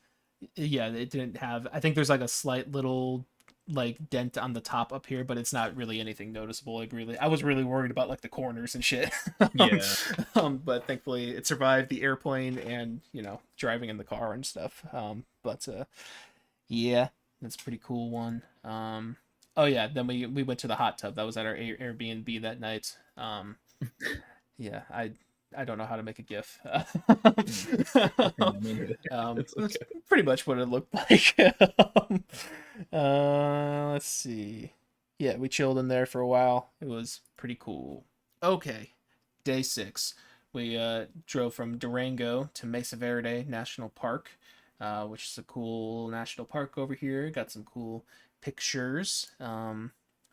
yeah, it didn't have. I think there's like a slight little like dent on the top up here, but it's not really anything noticeable. Like really, I was really worried about like the corners and shit. um, Yeah. but thankfully, it survived the airplane and driving in the car and stuff. But yeah, that's a pretty cool one. Oh yeah, then we went to the hot tub. That was at our Airbnb that night. Yeah, I don't know how to make a GIF. Mm. Yeah, me neither. It's That's okay. pretty much what it looked like. Let's see. Yeah, we chilled in there for a while. It was pretty cool. Okay, day 6. We drove from Durango to Mesa Verde National Park, which is a cool national park over here. Got some cool pictures.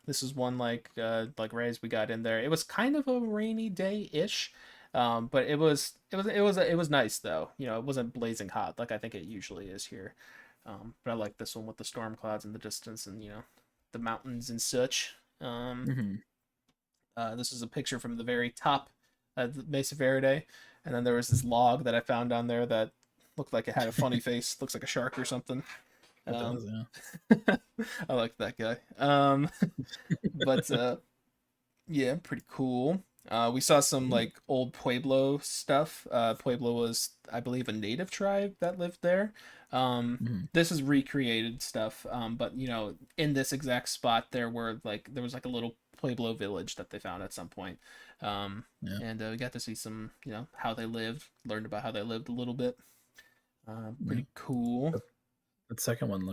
This is one like Ray's we got in there. It was kind of a rainy day ish, but it was nice though. It wasn't blazing hot like I think it usually is here. But I like this one with the storm clouds in the distance and the mountains and such. Hmm. This is a picture from the very top of the Mesa Verde, and then there was this log that I found on there that looked like it had a funny face. Looks like a shark or something. It Um, does, yeah. I like that guy. But yeah, pretty cool. We saw some Mm. like old Pueblo stuff. Pueblo was, I believe, a native tribe that lived there. Mhm. This is recreated stuff. But in this exact spot, there was like a little Pueblo village that they found at some point. Um, Yeah. and we got to see some, how they lived, learned about how they lived a little bit. Yeah. Pretty cool. That, that second one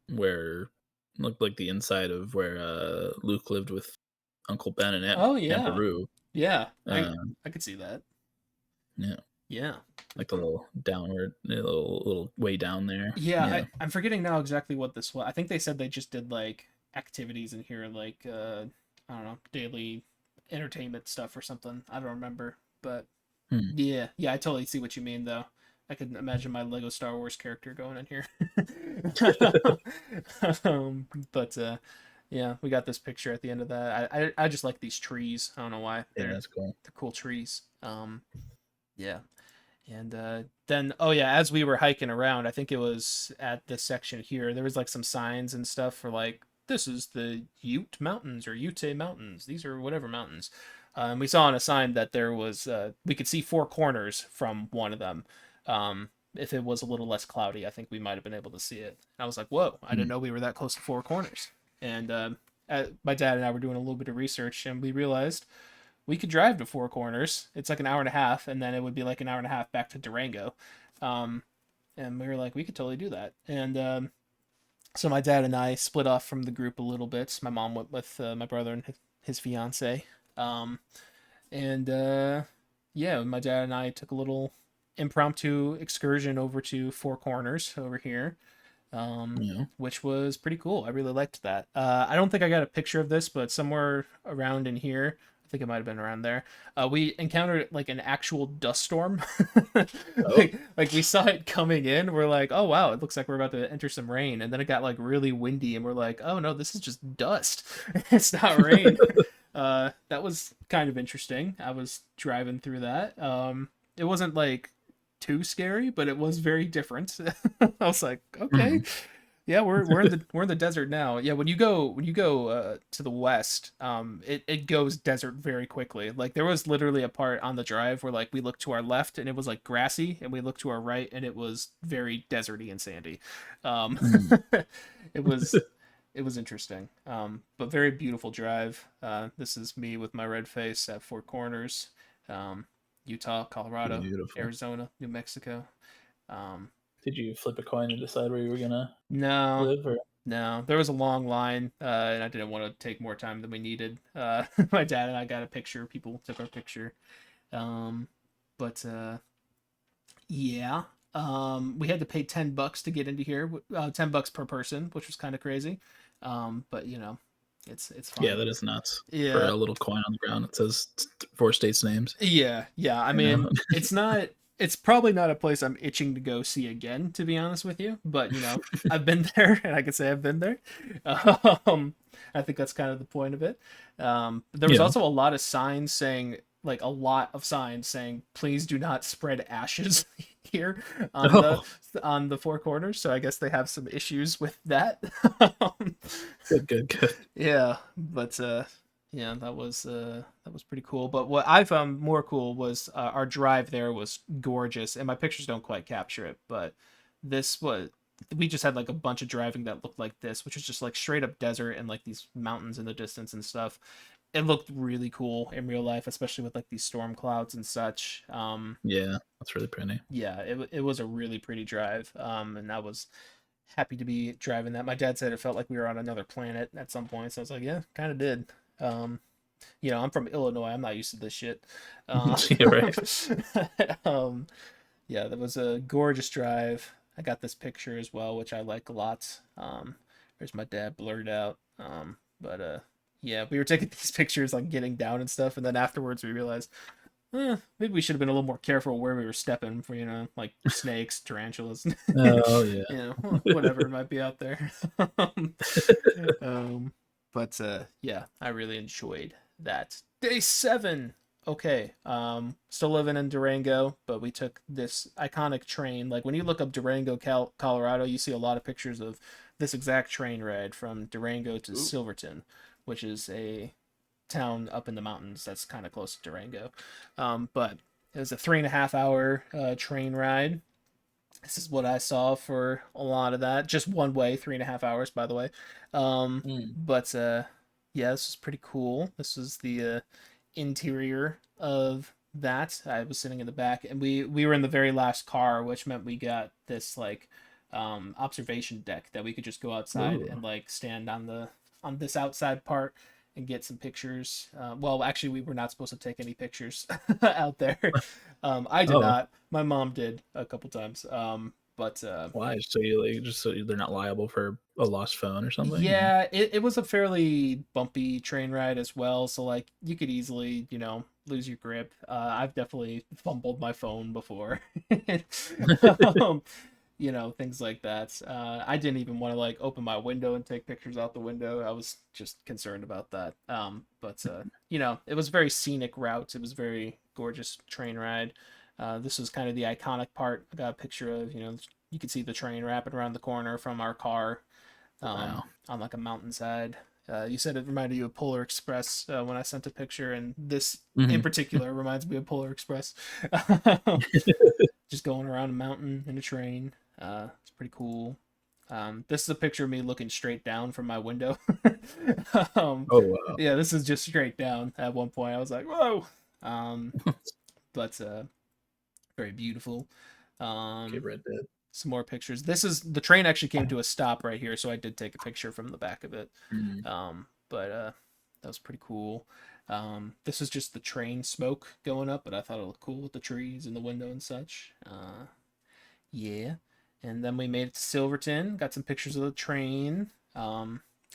where looked like the inside of where Luke lived with Uncle Ben and Oh Aunt yeah, Beru. yeah. I Um, I could see that. yeah, Yeah. like the little downward, little way down there. Yeah, Yeah. I'm forgetting now exactly what this was. I think they said they just did like activities in here, like I don't know, daily entertainment stuff or something. I don't remember, but Hmm. yeah, yeah, I totally see what you mean though. I could imagine my Lego Star Wars character going in here. But yeah, we got this picture at the end of that. I just like these trees. I don't know why Yeah, that's cool. they're cool trees. Yeah. And then, oh yeah, as we were hiking around, I think it was at this section here, there was like some signs and stuff for like, this is the Ute Mountains or Ute Mountains. These are whatever mountains. And we saw on a sign that there was, we could see 4 corners from one of them. If it was a little less cloudy, I think we might have been able to see it. And I was like, whoa, I didn't Hmm. know we were that close to 4 corners. And my dad and I were doing a little bit of research and we realized we could drive to 4 corners. It's like an hour and a half, and then it would be like an hour and a half back to Durango. Um, and we were like, we could totally do that. And so my dad and I split off from the group a little bit. My mom went with my brother and his fiance. Um, and yeah, my dad and I took a little impromptu excursion over to 4 corners over here, um, Yeah. which was pretty cool. I really liked that. I don't think I got a picture of this, but somewhere around in here, I think it might have been around there. We encountered like an actual dust storm. Oh. like we saw it coming in. We're like, oh wow, it looks like we're about to enter some rain, and then it got like really windy, and we're like, oh no, this is just dust. It's not rain. That was kind of interesting. I was driving through that. It wasn't like too scary, but it was very different. I was like, okay, Mhm. yeah, we're in the desert now. Yeah, when you go to the west, it goes desert very quickly. Like there was literally a part on the drive where like we looked to our left and it was like grassy, and we looked to our right and it was very deserty and sandy. Um, Mhm. it was it was interesting, but very beautiful drive. This is me with my red face at 4 corners, um, Utah, Colorado, Beautiful. Arizona, New Mexico. Um, Did you flip a coin and decide where you were gonna no, live, or? no, there was a long line, and I didn't want to take more time than we needed. My dad and I got a picture. People took our picture. Um, but yeah. We had to pay $10 to get into here, $10 per person, which was kind of crazy. But you know, it's Yeah, fun. that is nuts. For Yeah, a little coin on the ground, it says 4 states' names. yeah. I You know? mean, it's not. It's probably not a place I'm itching to go see again, to be honest with you. But you know, I've been there, and I can say I've been there. Um, I think that's kind of the point of it. There was Yeah. also a lot of signs saying, like a lot of signs saying, "Please do not spread ashes here Oh, on the four corners." So I guess they have some issues with that. good, good, good. Yeah, but yeah, that was pretty cool. But what I found more cool was our drive there was gorgeous, and my pictures don't quite capture it, but this was we just had like a bunch of driving that looked like this, which was just like straight up desert and like these mountains in the distance and stuff. It looked really cool in real life, especially with like these storm clouds and such. Yeah, that's really pretty. Yeah, it was a really pretty drive. And I was happy to be driving that. My dad said it felt like we were on another planet at some point, so I was like, yeah, kind of did. Um, you know, I'm from Illinois. I'm not used to this shit. Uh, Yeah, right. um, yeah, that was a gorgeous drive. I got this picture as well, which I like a lot. There's my dad blurred out. But yeah, we were taking these pictures like getting down and stuff, and then afterwards we realized maybe we should have been a little more careful where we were stepping for, you know, like snakes, tarantulas, Oh, yeah. you know, whatever might be out there. um, but yeah, I really enjoyed that. Day 7. Okay. Still living in Durango, but we took this iconic train. Like when you look up Durango, Colorado, you see a lot of pictures of this exact train ride from Durango to Ooh. Silverton, which is a town up in the mountains that's kind of close to Durango. But it was a 3.5 hour train ride. This is what I saw for a lot of that. Just one way, 3.5 hours, by the way. Mm. But yeah, this was pretty cool. This was the interior of that. I was sitting in the back, and we were in the very last car, which meant we got this like observation deck that we could just go outside Ooh. and like stand on this outside part and get some pictures. Well, actually, we were not supposed to take any pictures out there. I did Oh, not. My mom did a couple times. But why? So you like just so they're not liable for a lost phone or something, or? yeah, it was a fairly bumpy train ride as well. So like you could easily, you know, lose your grip. I've definitely fumbled my phone before. um, you know, things like that. I didn't even want to like open my window and take pictures out the window. I was just concerned about that. But you know, it was a very scenic route. It was a very gorgeous train ride. This was kind of the iconic part. I got a picture of, you know, you could see the train wrapping around the corner from our car, Wow. on like a mountainside. You said it reminded you of Polar Express when I sent a picture, and this in Mhm. particular reminds me of Polar Express. Just going around a mountain in a train. It's pretty cool. This is a picture of me looking straight down from my window. um, Oh, wow. yeah, this is just straight down. At one point, I was like, "Whoa!" Um, but very beautiful. Okay, Um, Red Dead. some more pictures. This is the train actually came to a stop right here, so I did take a picture from the back of it. Mm. But that was pretty cool. This is just the train smoke going up, but I thought it looked cool with the trees and the window and such. Yeah. And then we made it to Silverton, got some pictures of the train.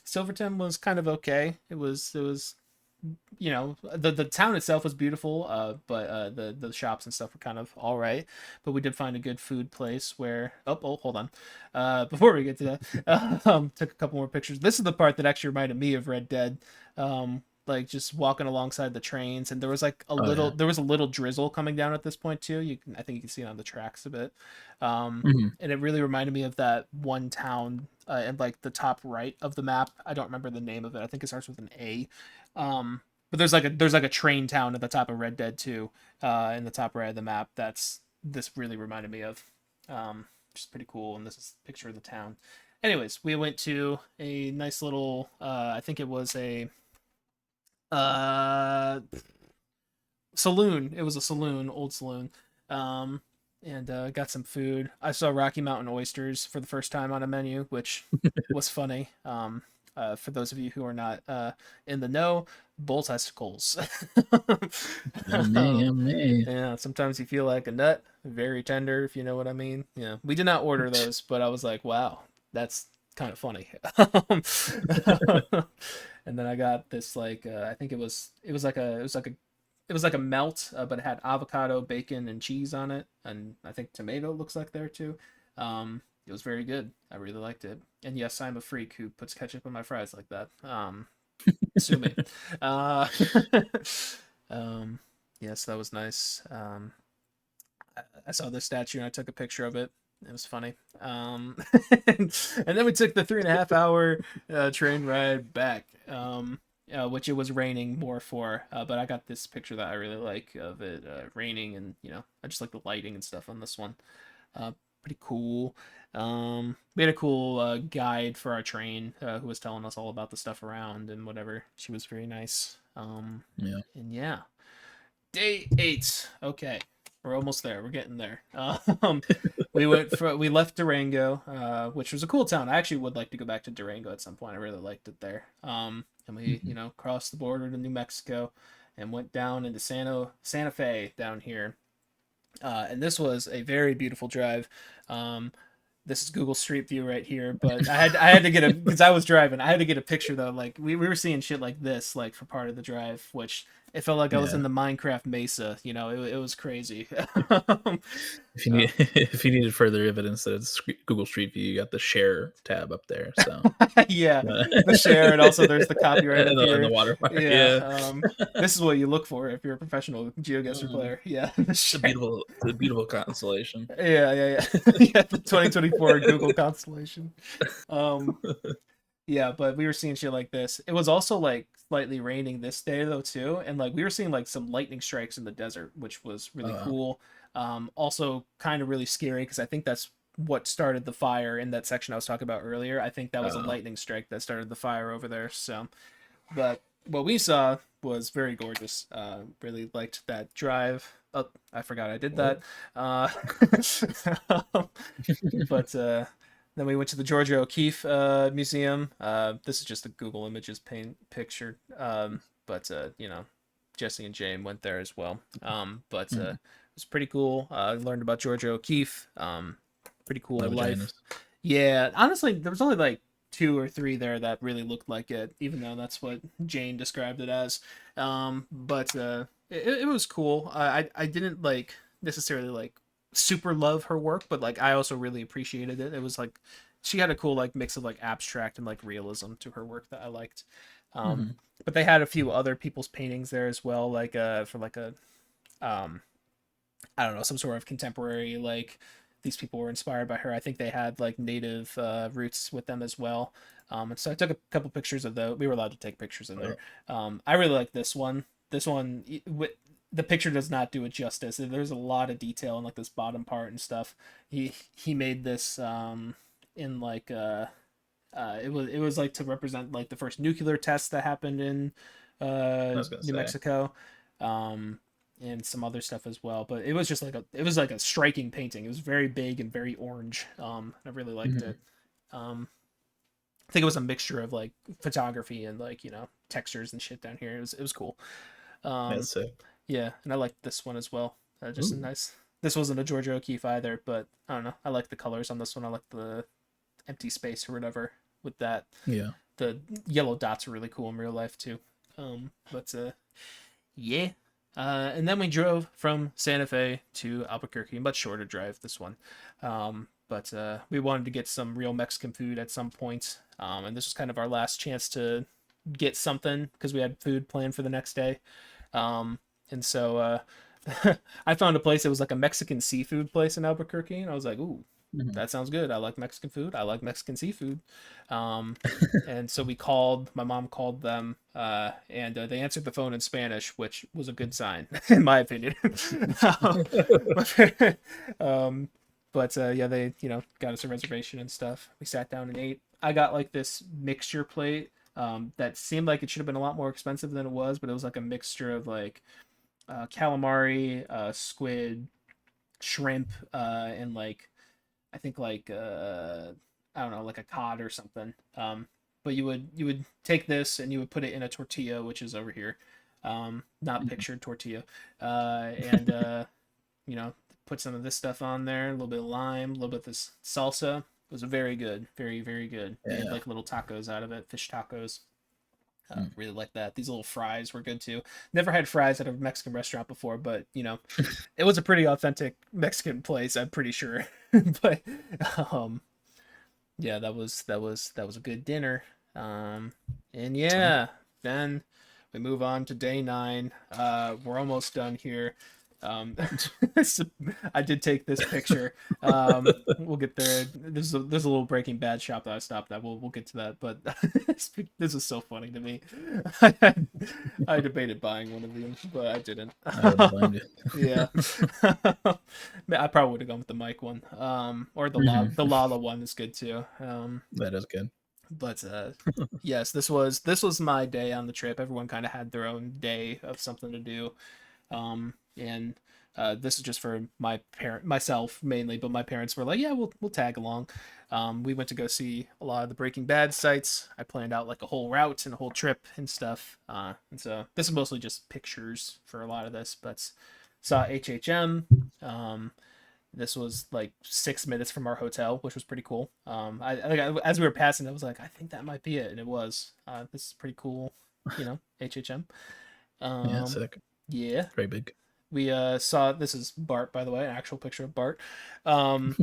Silverton was kind of okay. It was you know, the town itself was beautiful, but the shops and stuff were kind of all right. But we did find a good food place where hold on, before we get to that, took a couple more pictures. This is the part that actually reminded me of Red Dead. Like just walking alongside the trains, and there was like Oh, yeah. there was a little drizzle coming down at this point too. I think you can see it on the tracks a bit. Mhm. And it really reminded me of that one town in like the top right of the map. I don't remember the name of it. I think it starts with an A. But there's like a train town at the top of Red Dead 2, in the top right of the map. That's this really reminded me of, which is pretty cool. And this is a picture of the town. Anyways, we went to a nice little, I think it was a uh, saloon. It was a saloon, old saloon. Um, and got some food. I saw Rocky Mountain oysters for the first time on a menu, which was funny. For those of you who are not in the know, bull testicles. Yummy, yummy. Yeah, sometimes you feel like a nut, very tender, if you know what I mean. Yeah, we did not order those, but I was like, wow, that's kind of funny. And then I got this like I think it was like a melt, but it had avocado, bacon, and cheese on it, and I think tomato looks like there too. It was very good. I really liked it. And yes, I'm a freak who puts ketchup on my fries like that. Sue me. Uh, um, yes, that was nice. I saw this statue and I took a picture of it. It was funny. And then we took the 3.5 hour train ride back, which it was raining more for. But I got this picture that I really like of it raining, and I just like the lighting and stuff on this one. Uh, Pretty cool. We had a cool guide for our train who was telling us all about the stuff around and whatever. She was very nice. Yeah. And yeah, day 8. Okay, we're almost there. We're getting there. We left Durango, which was a cool town. I actually would like to go back to Durango at some point. I really liked it there. And we Mhm. crossed the border to New Mexico, and went down into Santa Fe down here. And this was a very beautiful drive. Um, this is Google Street View right here, but I had to get a because I was driving. I had to get a picture though. Like we were seeing shit like this like for part of the drive, which it felt like I was Yeah. in the Minecraft Mesa. It was crazy. If you Uh, need if you needed further evidence that it's Google Street View, you got the share tab up there. So yeah, the share, and also there's the copyright up and the here. watermark. Yeah, Yeah. this is what you look for if you're a professional GeoGuessr Mm. player. Yeah, the share. It's a beautiful constellation. Yeah. Yeah, the 2024 Google Constellation. Um, Yeah, but we were seeing shit like this. It was also like slightly raining this day though too, and like we were seeing like some lightning strikes in the desert, which was really Uh, cool. Also kind of really scary because I think that's what started the fire in that section I was talking about earlier. I think that was a uh, lightning strike that started the fire over there. So, but what we saw was very gorgeous. Really liked that drive. Oh, I forgot I did well, that. Uh, but then we went to the Georgia O'Keeffe Museum. This is just a Google Images picture. But Jesse and Jane went there as well. But mm, it was pretty cool. I learned about Georgia O'Keeffe. Pretty my cool life. vaginas. Yeah, honestly, there was only like 2 or 3 there that really looked like it, even though that's what Jane described it as. But it was cool. I didn't like necessarily like super love her work, but like I also really appreciated it. It was like she had a cool like mix of like abstract and like realism to her work that I liked. Um, Hmm. but they had a few other people's paintings there as well, like for like a um I don't know, some sort of contemporary like these people were inspired by her. I think they had like native roots with them as well. And so I took a couple pictures of those. We were allowed to take pictures in there. I really like this one. This one, the picture does not do it justice. There's a lot of detail in like this bottom part and stuff. He made this in like it was like to represent like the first nuclear test that happened in I was gonna New say. Mexico. Um, and some other stuff as well. But it was like a striking painting. It was very big and very orange. I really liked Hmm. it. I think it was a mixture of like photography and like textures and shit down here. It was cool. Um, That's sick. yeah, and I liked this one as well. Just a Ooh. nice. This wasn't a Georgia O'Keeffe either, but I don't know. I like the colors on this one. I like the empty space or whatever with that. Yeah. The yellow dots are really cool in real life too. But yeah. And then we drove from Santa Fe to Albuquerque. Much shorter drive, this one. But we wanted to get some real Mexican food at some point. And this was kind of our last chance to get something because we had food planned for the next day. And so I found a place that was like a Mexican seafood place in Albuquerque. And I was like, ooh, Hmm. that sounds good. I like Mexican food. I like Mexican seafood. Um, and so my mom called them, and they answered the phone in Spanish, which was a good sign, in my opinion. um, but yeah, they, got us a reservation and stuff. We sat down and ate. I got like this mixture plate that seemed like it should have been a lot more expensive than it was, but it was like a mixture of like calamari, squid, shrimp, and like I think like I don't know, like a cod or something. but you would take this and you would put it in a tortilla, which is over here, not pictured tortilla, and you know, put some of this stuff on there, a little bit of lime, a little bit of this salsa. It was very good, very very good. Made Yeah. like little tacos out of it, fish tacos. Mm. Really like that. These little fries were good too. Never had fries at a Mexican restaurant before, but you know, it was a pretty authentic Mexican place. I'm pretty sure. But um, yeah, that was a good dinner. And Sweet. yeah, then we move on to day 9. We're almost done here. Um, so I did take this picture. We'll get there. There's a little Breaking Bad shop that I stopped at. We'll get to that. But this is so funny to me. I debated buying one of them, but I didn't. I wouldn't blame you. Yeah. I probably would have gone with the Mike one. Or the Lala one is good too. That is good. But yes, this was my day on the trip. Everyone kind of had their own day of something to do. And this is just for myself mainly, but my parents were like, "Yeah, we'll tag along." We went to go see a lot of the Breaking Bad sites. I planned out like a whole route and a whole trip and stuff. And so this is mostly just pictures for a lot of this, but saw HHM. This was like 6 minutes from our hotel, which was pretty cool. As we were passing, I was like, I think that might be it, and it was. This is pretty cool, HHM. Yeah, Um, sick. yeah, Very big. we saw. This is Bart, by the way, an actual picture of Bart. Um,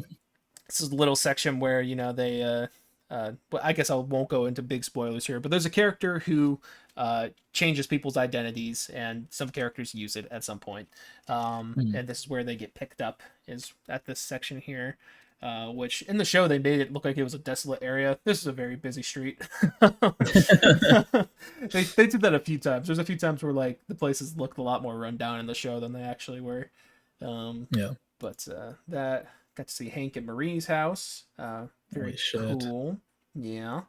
this is a little section where they well, I guess I won't go into big spoilers here, but there's a character who changes people's identities, and some characters use it at some point. Mm. And this is where they get picked up, is at this section here. Which in the show they made it look like it was a desolate area. This is a very busy street. They did that a few times. There's a few times where like the places looked a lot more run down in the show than they actually were. Yeah. But that got to see Hank and Marie's house. Holy Very shit. cool. Yeah.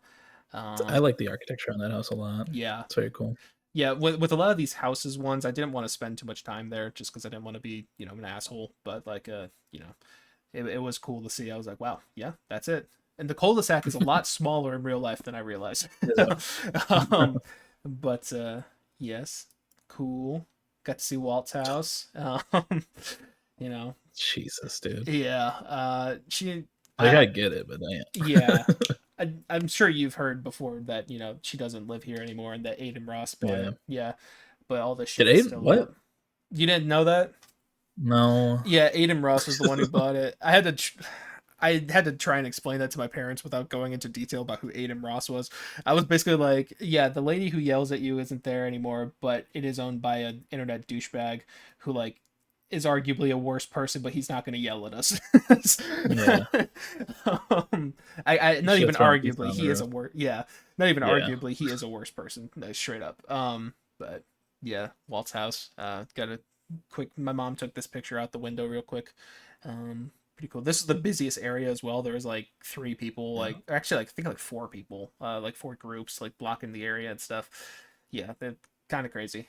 I like the architecture on that house a lot. Yeah. It's very cool. Yeah. With a lot of these houses ones, I didn't want to spend too much time there just because I didn't want to be, an asshole. But like, it was cool to see. I was like, wow, yeah, that's it. And the cul-de-sac is a lot smaller in real life than I realized. um, but yes, cool. Got to see Walt's house. You know, Jesus, dude. yeah. Like, I get it, but damn. Yeah. I'm sure you've heard before that she doesn't live here anymore, and that Aiden Ross bought Yeah. it. Yeah, but all the Did shit is Aiden? still What? up. You didn't know that? No. Yeah, Aiden Ross was the one who bought it. I had to try and explain that to my parents without going into detail about who Aiden Ross was. I was basically like, yeah, the lady who yells at you isn't there anymore, but it is owned by an internet douchebag who like is arguably a worse person, but he's not going to yell at us. Yeah. I You not should even throw him arguably on the he is roof. a worse. Yeah, not even Yeah. arguably he is a worse person. Straight up. But yeah, Walt's house. Got a quick. My mom took this picture out the window real quick. Pretty cool. This is the busiest area as well. There was like 3 people, Yeah. like actually like I think like 4 people, like 4 groups like blocking the area and stuff. Yeah, they're kind of crazy.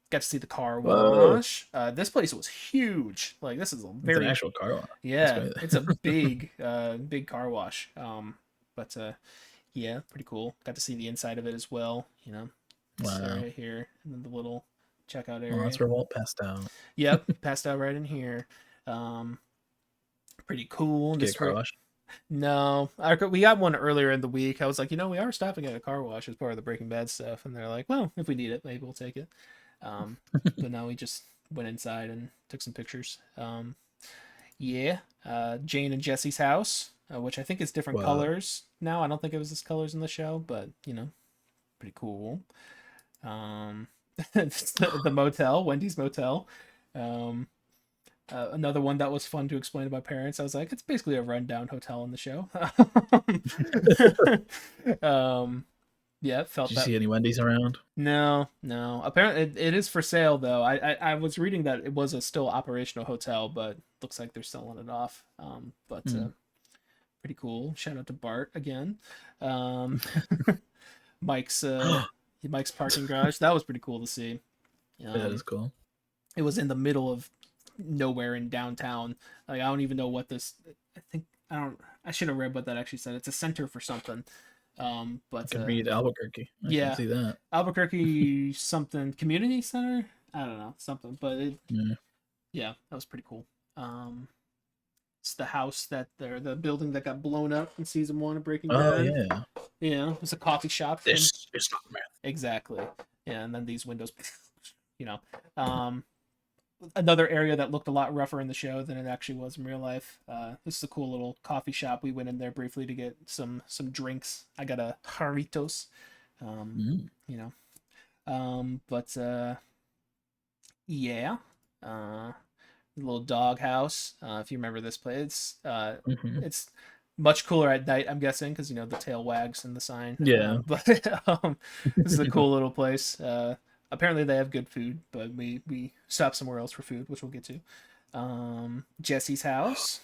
Got to see the car Whoa. wash. This place was huge. Like this is a It's an very actual car wash. That's yeah, great. it's a big car wash. But yeah, pretty cool. Got to see the inside of it as well. This Wow. area here, and then the little checkout Well, that's area. where Walt passed out. Yep, passed out right in here. Pretty cool. Get a This car where wash. no, we got one earlier in the week. I was like, we are stopping at a car wash as part of the Breaking Bad stuff, and they're like, well, if we need it, maybe we'll take it. But no, we just went inside and took some pictures. Yeah, Jane and Jesse's house, which I think is different Wow. colors now. I don't think it was this colors in the show, but pretty cool. The motel, Wendy's motel. Another one that was fun to explain to my parents. I was like, it's basically a rundown hotel in the show. Yeah, felt Did you that. see any Wendy's around? No. Apparently, it is for sale though. I was reading that it was a still operational hotel, but looks like they're selling it off. But pretty cool. Shout out to Bart again. Mike's Mike's parking garage. That was pretty cool to see. That is cool. It was in the middle of nowhere in downtown. Like I don't even know what this. I think I don't. I should have read what that actually said. It's a center for something. I But could read Albuquerque. I can yeah, see that. Albuquerque something community center. I don't know something, but Yeah. yeah, that was pretty cool. It's the house that the building that got blown up in season 1 of Breaking Oh Bad. yeah. Yeah, it's a coffee shop. This is not math. Exactly. Yeah, and then these windows, you know. Um, Another area that looked a lot rougher in the show than it actually was in real life. This is a cool little coffee shop. We went in there briefly to get some drinks. I got a Jarritos, Mm. you know. But yeah, uh, little dog house. If you remember this place, Mm-hmm. it's much cooler at night. I'm guessing because the tail wags in the sign. Yeah. But this is a cool little place. Apparently they have good food, but we stopped somewhere else for food, which we'll get to. Jesse's house,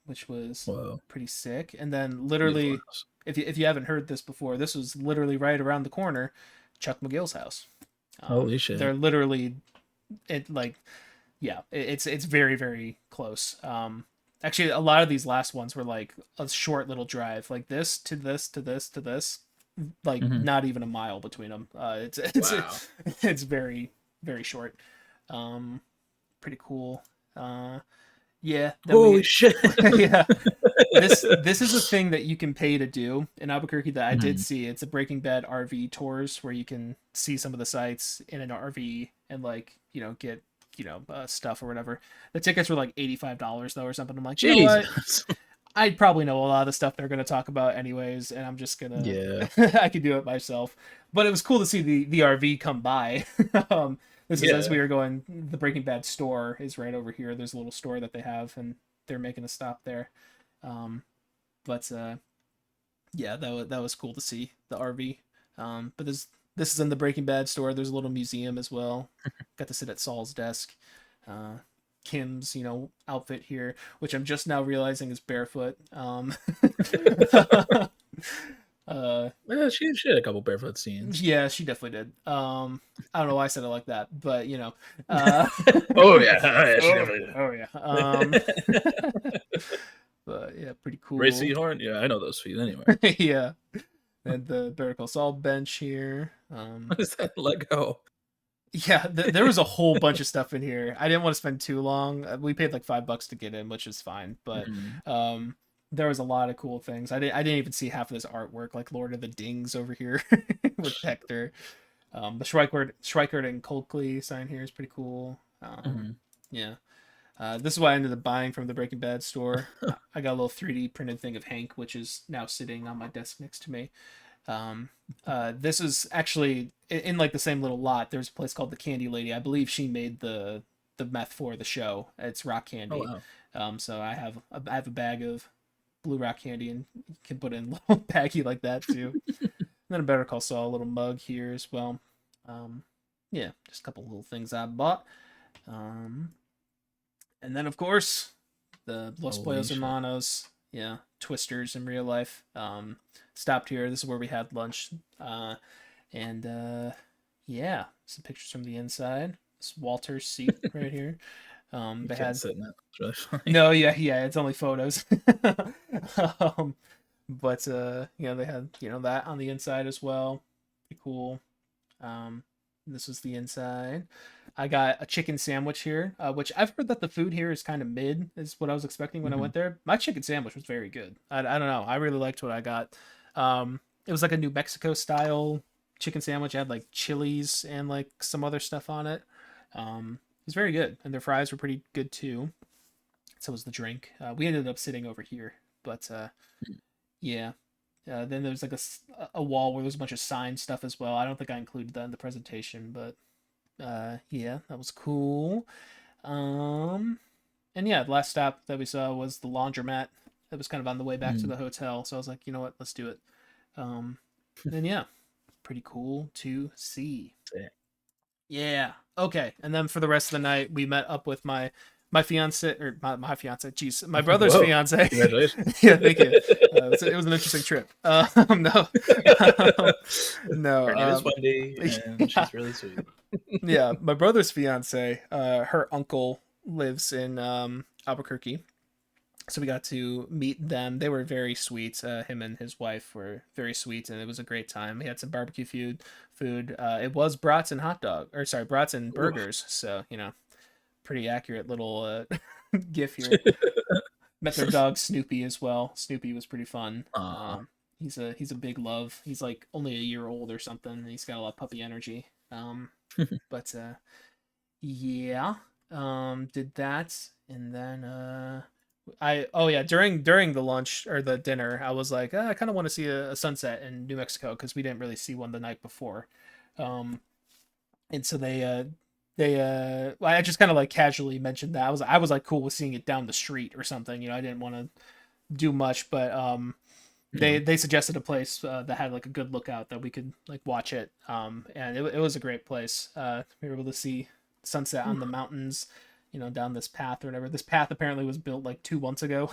which was Whoa. pretty sick, and then Beautiful literally, house. if you haven't heard this before, this was literally right around the corner, Chuck McGill's house. Holy shit. They're literally yeah, it's very very close. Actually, a lot of these last ones were like a short little drive, like this to this to this to this, like Mm-hmm. not even a mile between them. Wow. It's very very short. Pretty cool. Yeah. Then Holy shit. yeah. This is a thing that you can pay to do in Albuquerque that I did Mhm. see. It's a Breaking Bad RV tours where you can see some of the sites in an RV and get stuff or whatever. The tickets were like $85 though or something. I'm like, you know what? Jesus. I probably know a lot of the stuff they're going to talk about anyways, and I'm just gonna Yeah. I could do it myself. But it was cool to see the RV come by. This is as Yeah. we were going. The Breaking Bad store is right over here. There's a little store that they have, and they're making a stop there. Um, but yeah, that was cool to see the RV. But this is in the Breaking Bad store. There's a little museum as well. Got to sit at Saul's desk. Uh, Kim's outfit here, which I'm just now realizing is barefoot. Yeah, she had a couple barefoot scenes. Yeah, she definitely did. I don't know why I said it like that, but uh, Oh yeah. Oh, yeah, she definitely did. oh yeah. But yeah, pretty Ray cool. Seahorn? Yeah, I know those feet anyway. Yeah, and the Better Call Saul bench here. What is that Lego? Yeah, there was a whole bunch of stuff in here. I didn't want to spend too long. We paid like $5 to get in, which is fine. But Mhm. there was a lot of cool things. I didn't even see half of this artwork, like Lord of the Dings over here with Hector. The Schweikert and Coakley sign here is pretty cool. Mhm. Yeah. This is what I ended up buying from the Breaking Bad store. I got a little 3D printed thing of Hank, which is now sitting on my desk next to me. Um, this is actually in like the same little lot. There's a place called the Candy Lady. I believe she made the meth for the show. It's rock Oh candy. wow. So I have a bag of blue rock candy and you can put it in a little baggie like that too. And then a Better Call Saul, a little mug here as well. Um, yeah, just a couple little things I bought. Um, and then of course the Los Holy Pollos shit. Hermanos, yeah, Twisters in real life. Stopped here. This is where we had lunch. And yeah, some pictures from the inside. This Walter's seat right here. You They can't had sit in it. It's really funny. no, yeah, it's only photos. um, but they had that on the inside as well. Pretty cool. This was the inside. I got a chicken sandwich here, which I've heard that the food here is kind of mid, is what I was expecting when I Mhm. went there. My chicken sandwich was very good. I don't know. I really liked what I got. It was like a New Mexico style chicken sandwich. It had like chilies and like some other stuff on it. It was very good, and their fries were pretty good too. So was the drink. We ended up sitting over here, but yeah. Then there's like a wall where there's a bunch of signed stuff as well. I don't think I included that in the presentation, but yeah, that was cool. Um, and yeah, the last stop that we saw was the laundromat. That was kind of on the way back to Mm. the hotel, so I was like, you know what, let's do it. And yeah, pretty cool to see. Sick. Yeah. Okay. And then for the rest of the night, we met up with my fiance or my fiance. Jeez, my brother's Whoa. fiance. Congratulations. Yeah, thank you. It was an interesting trip. No, no. Her name is Wendy, and Yeah, she's really sweet. yeah. My brother's fiance. Her uncle lives in Albuquerque, So we got to meet them. They were very sweet. Him and his wife were very sweet, and it was a great time. We had some barbecue food. It was brats and brats and Ooh. burgers. So pretty accurate little gif here. Met their dog Snoopy as well. Snoopy was pretty fun. Aw. He's a big love. He's like only a year old or something. And he's got a lot of puppy energy. But yeah, did that, and then during the lunch or the dinner, I was like, I kind of want to see a sunset in New Mexico because we didn't really see one the night before. Um, and so well, I just kind of like casually mentioned that I was like cool with seeing it down the street or something. I didn't want to do much, but Yeah. they suggested a place that had like a good lookout that we could like watch it. And it was a great place. We were able to see sunset on the mountains, down this path or whatever. This path apparently was built like 2 months ago.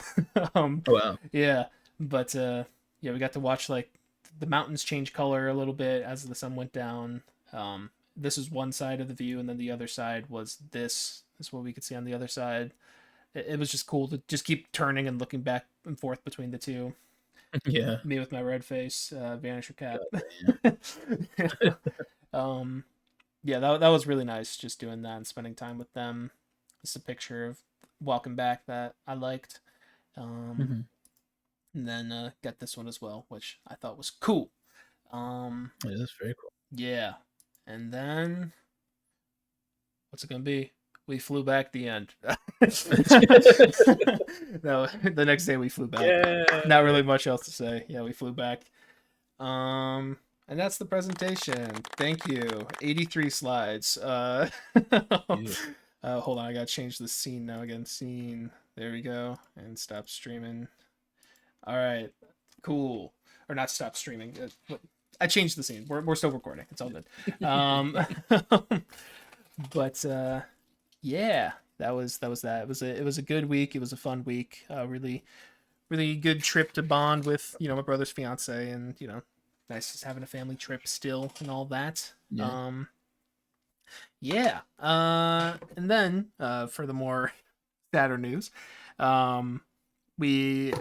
Oh, wow. Yeah, but yeah, we got to watch like the mountains change color a little bit as the sun went down. This is one side of the view, and then the other side was this. This is what we could see on the other side. It was just cool to just keep turning and looking back and forth between the two. Yeah. Me with my red face, Vanisher cat. God damn. um, yeah, that was really nice just doing that and spending time with them. It's a picture of walking back that I liked. Um, Mhm. and then got this one as well, which I thought was cool. Yeah, that's very cool. Yeah, and then what's it gonna be? We flew back the end. No, the next day we flew back. Not Yeah. really much else to say. Yeah, we flew back. And that's the presentation. Thank you. 83 slides. Yeah. Hold on, I gotta change the scene now again. Scene. There we go. And stop streaming. All right. Cool. Or not stop streaming. I changed the scene. We're still recording. It's all good. But yeah, that was that. It was a good week. It was a fun week. Really really good trip to bond with my brother's fiance, and nice just having a family trip still and all that. Yeah. Yeah. And then for the more sadder news, we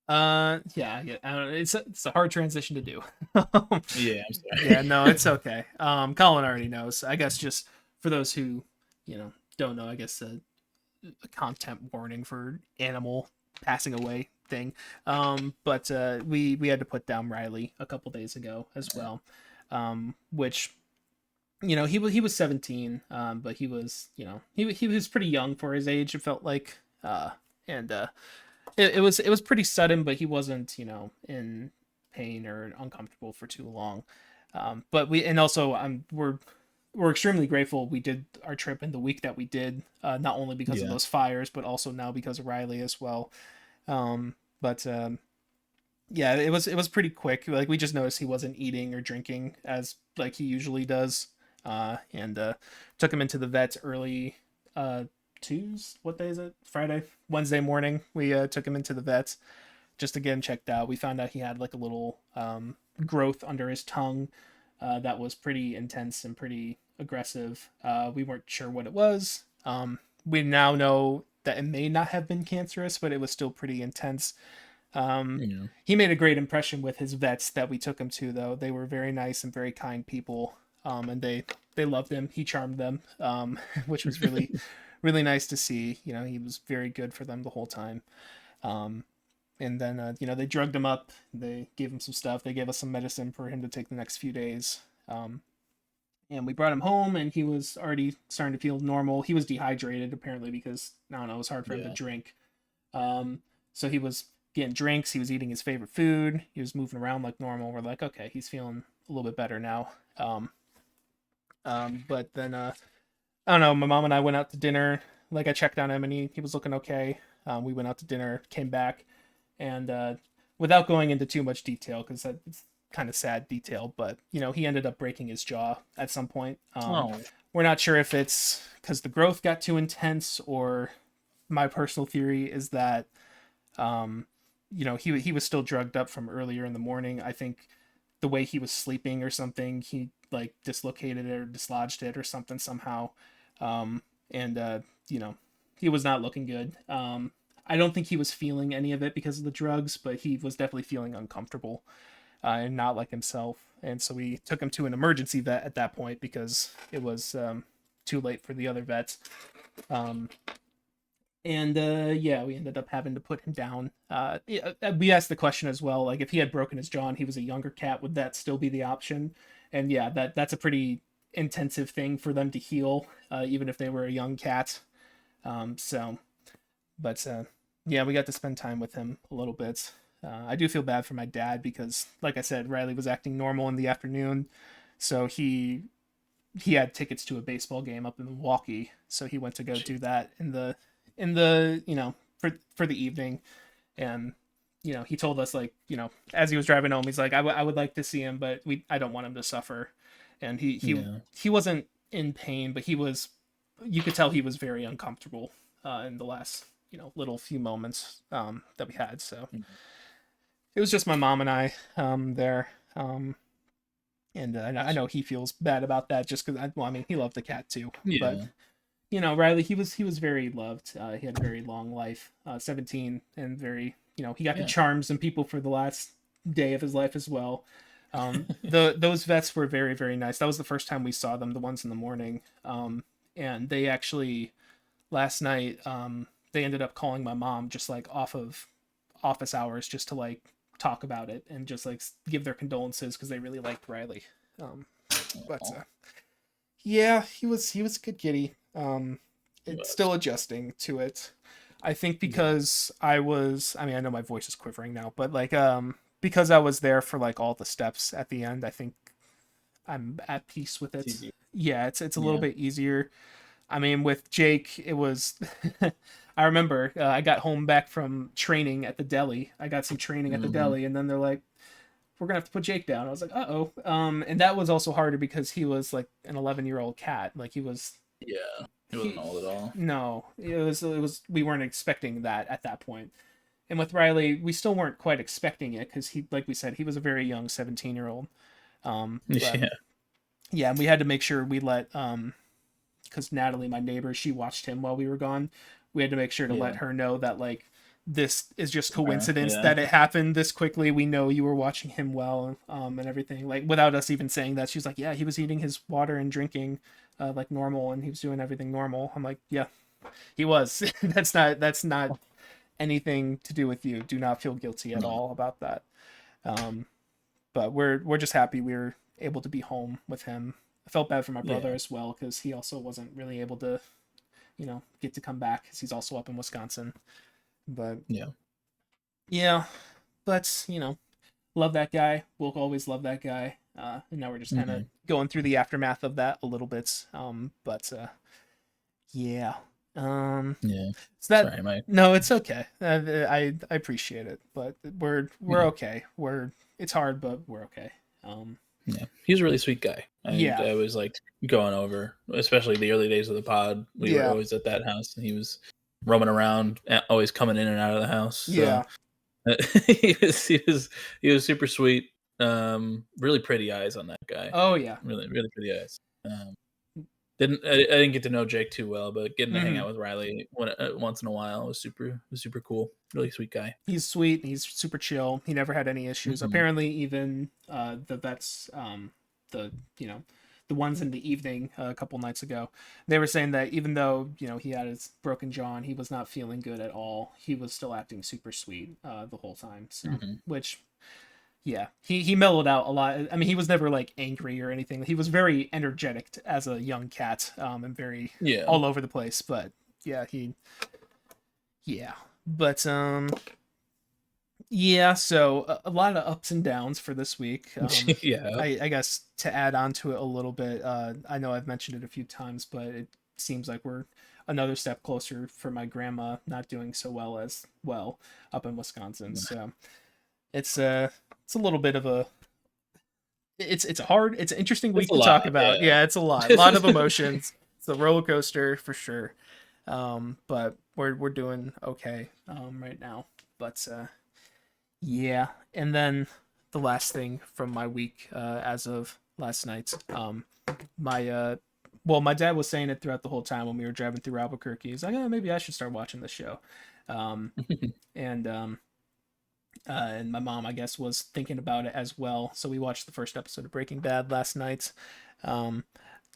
yeah, I don't know, it's a hard transition to do. Yeah, I'm sorry. Yeah, no, it's okay. Colin already knows. I guess just for those who don't know, I guess a content warning for animal passing away thing. But we had to put down Riley a couple days ago as well, which he was 17, but he was he was pretty young for his age. It felt like, and it was pretty sudden, but he wasn't in pain or uncomfortable for too long. But we're extremely grateful we did our trip in the week that we did, not only because of Yeah. those fires, but also now because of Riley as well. But yeah, it was pretty quick. Like we just noticed he wasn't eating or drinking as like he usually does, and took him into the vet early. Tuesday, what day is it? Friday, Wednesday morning. We took him into the vet just to get him checked out. We found out he had like a little growth under his tongue that was pretty intense and pretty aggressive. We weren't sure what it was. We now know that it may not have been cancerous, but it was still pretty intense. Yeah. He made a great impression with his vets that we took him to, though. They were very nice and very kind people, and they loved him. He charmed them, which was really really nice to see. He was very good for them the whole time. Um, and then they drugged him up. They gave him some stuff. They gave us some medicine for him to take the next few days. And we brought him home, and he was already starting to feel normal. He was dehydrated apparently because I don't know, it was hard for him to Yeah. drink. So he was getting drinks. He was eating his favorite food. He was moving around like normal. We're like, okay, he's feeling a little bit better now. But then I don't know. My mom and I went out to dinner. Like I checked on him, and he was looking okay. We went out to dinner, came back, and without going into too much detail, because it's kind of sad detail, but he ended up breaking his jaw at some point. Oh. We're not sure if it's because the growth got too intense, or my personal theory is that he was still drugged up from earlier in the morning. I think the way he was sleeping or something, he like dislocated it or dislodged it or something somehow. And he was not looking good. I don't think he was feeling any of it because of the drugs, but he was definitely feeling uncomfortable and not like himself. And so we took him to an emergency vet at that point because it was too late for the other vets. Um, and yeah, we ended up having to put him down. We asked the question as well, like if he had broken his jaw and he was a younger cat, would that still be the option? And yeah, that's a pretty intensive thing for them to heal, even if they were a young cat. So, but yeah, we got to spend time with him a little bit. I do feel bad for my dad because, like I said, Riley was acting normal in the afternoon, so he had tickets to a baseball game up in Milwaukee, so he went to go do that in the for the evening, and he told us, like, as he was driving home, he's like, I would like to see him, but I don't want him to suffer, and he wasn't in pain, but you could tell he was very uncomfortable in the last little few moments that we had. So it was just my mom and I there. And I know he feels bad about that just because, well, I mean, he loved the cat too. But, Riley, he was very loved. He had a very long life, 17, and very, he got to charm some people for the last day of his life as well. Those vets were very, very nice. That was the first time we saw them, the ones in the morning. And they actually, last night, they ended up calling my mom just like off of office hours just to like talk about it and just like give their condolences because they really liked Riley. But yeah, he was a good kitty. It's still adjusting to it. I think because I mean, I know my voice is quivering now, but like because I was there for like all the steps at the end, I think I'm at peace with it. Yeah, it's a little bit easier. I mean, with Jake, it was. I remember I got home back from training at the deli. I got some training at the deli, and then they're like, "We're gonna have to put Jake down." I was like, "Uh-oh." And that was also harder because he was like an 11-year-old cat. Like he was. Yeah, he wasn't old at all. No, it was. We weren't expecting that at that point. And with Riley, we still weren't quite expecting it because he, like we said, he was a very young 17-year-old. Yeah, and we had to make sure we let because Natalie, my neighbor, she watched him while we were gone. We had to make sure to let her know that like this is just coincidence that it happened this quickly. We know you were watching him well, and everything, like without us even saying that. She was like, yeah, he was eating his water and drinking like normal, and he was doing everything normal. I'm like, yeah, he was. That's not anything to do with you. Do not feel guilty at all about that. But we're just happy we were able to be home with him. I felt bad for my brother as well because he also wasn't really able to, get to come back because he's also up in Wisconsin. But but love that guy. We'll always love that guy. And now we're just kind of going through the aftermath of that a little bit. But yeah. So that Sorry, Mike. No, it's okay. I appreciate it, but we're okay. It's hard, but we're okay. He's a really sweet guy. I was like going over, especially the early days of the pod. We were always at that house, and he was roaming around, always coming in and out of the house. So, he was super sweet. Really pretty eyes on that guy. Oh yeah, really really pretty eyes. I didn't get to know Jake too well, but getting to hang out with Riley once in a while was super cool. Really sweet guy. He's sweet. He's super chill. He never had any issues. Apparently, even the vets, the ones in the evening a couple nights ago, they were saying that even though he had his broken jaw and he was not feeling good at all, he was still acting super sweet the whole time. So, which. Yeah, he mellowed out a lot. I mean, he was never like angry or anything. He was very energetic as a young cat, and very all over the place. But but so a lot of ups and downs for this week. I guess to add on to it a little bit, I know I've mentioned it a few times, but it seems like we're another step closer for my grandma not doing so well as well up in Wisconsin. So it's a little bit of it's an interesting week to talk about. Yeah, it's a lot of emotions. It's a roller coaster for sure. But we're doing okay right now. But and then the last thing from my week as of last night, my dad was saying it throughout the whole time when we were driving through Albuquerque. He's like, oh, maybe I should start watching this show. And and my mom, I guess, was thinking about it as well. So we watched the first episode of Breaking Bad last night. Um,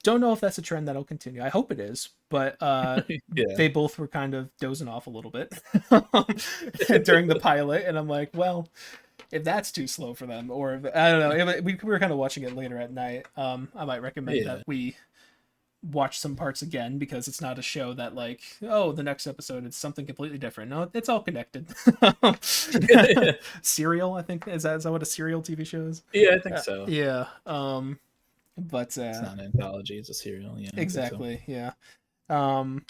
don't know if that's a trend that'll continue. I hope it is, but Yeah. they both were kind of dozing off a little bit during the pilot, and I'm like, well, if that's too slow for them, or if, I don't know, if we were kind of watching it later at night. I might recommend that Yeah. we watch some parts again because it's not a show that like, oh, the next episode it's something completely different. No, it's all connected. Serial, I think, is that what a serial TV show is? Yeah, I think so. Yeah. But It's not an anthology; it's a serial. Yeah, I think so. exactly, yeah. Um,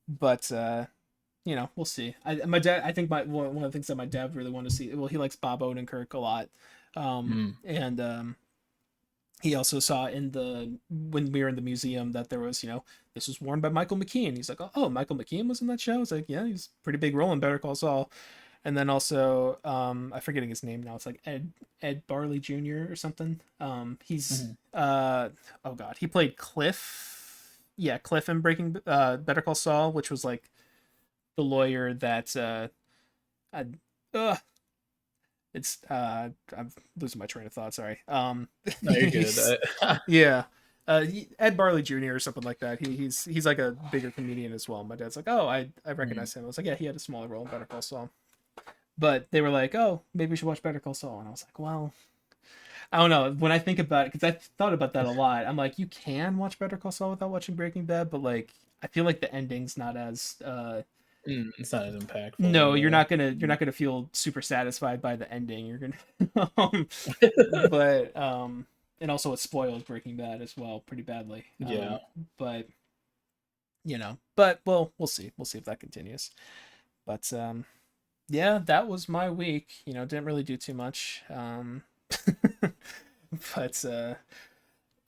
but we'll see. My dad, I think one of the things that my dad really wanted to see. Well, he likes Bob Odenkirk a lot, and he also saw in the when we were in the museum that there was, this was worn by Michael McKean. He's like, oh, Michael McKean was in that show. I was like, yeah, he's a pretty big role in Better Call Saul. And then also, I'm forgetting his name now. It's like Ed Barley Jr. or something. He's Mhm. oh god, he played Cliff. Yeah, Cliff in Breaking Better Call Saul, which was like the lawyer that I, uh, it's I'm losing my train of thought. Sorry. No, you're He's, good. yeah. Ed Barley Jr. or something like that. He's like a bigger comedian as well. My dad's like, oh, I Mhm. recognize him. I was like, yeah, he had a smaller role in Better Call Saul. But they were like, oh, maybe we should watch Better Call Saul, and I was like, well, I don't know. When I think about it, because I thought about that a lot, I'm like, you can watch Better Call Saul without watching Breaking Bad, but like, I feel like the ending's not as It's not as no, impactful. you're not gonna feel super satisfied by the ending. You're gonna, but and also it spoils Breaking Bad as well pretty badly. Yeah. But but we'll see. We'll see if that continues. But yeah, that was my week. Didn't really do too much. But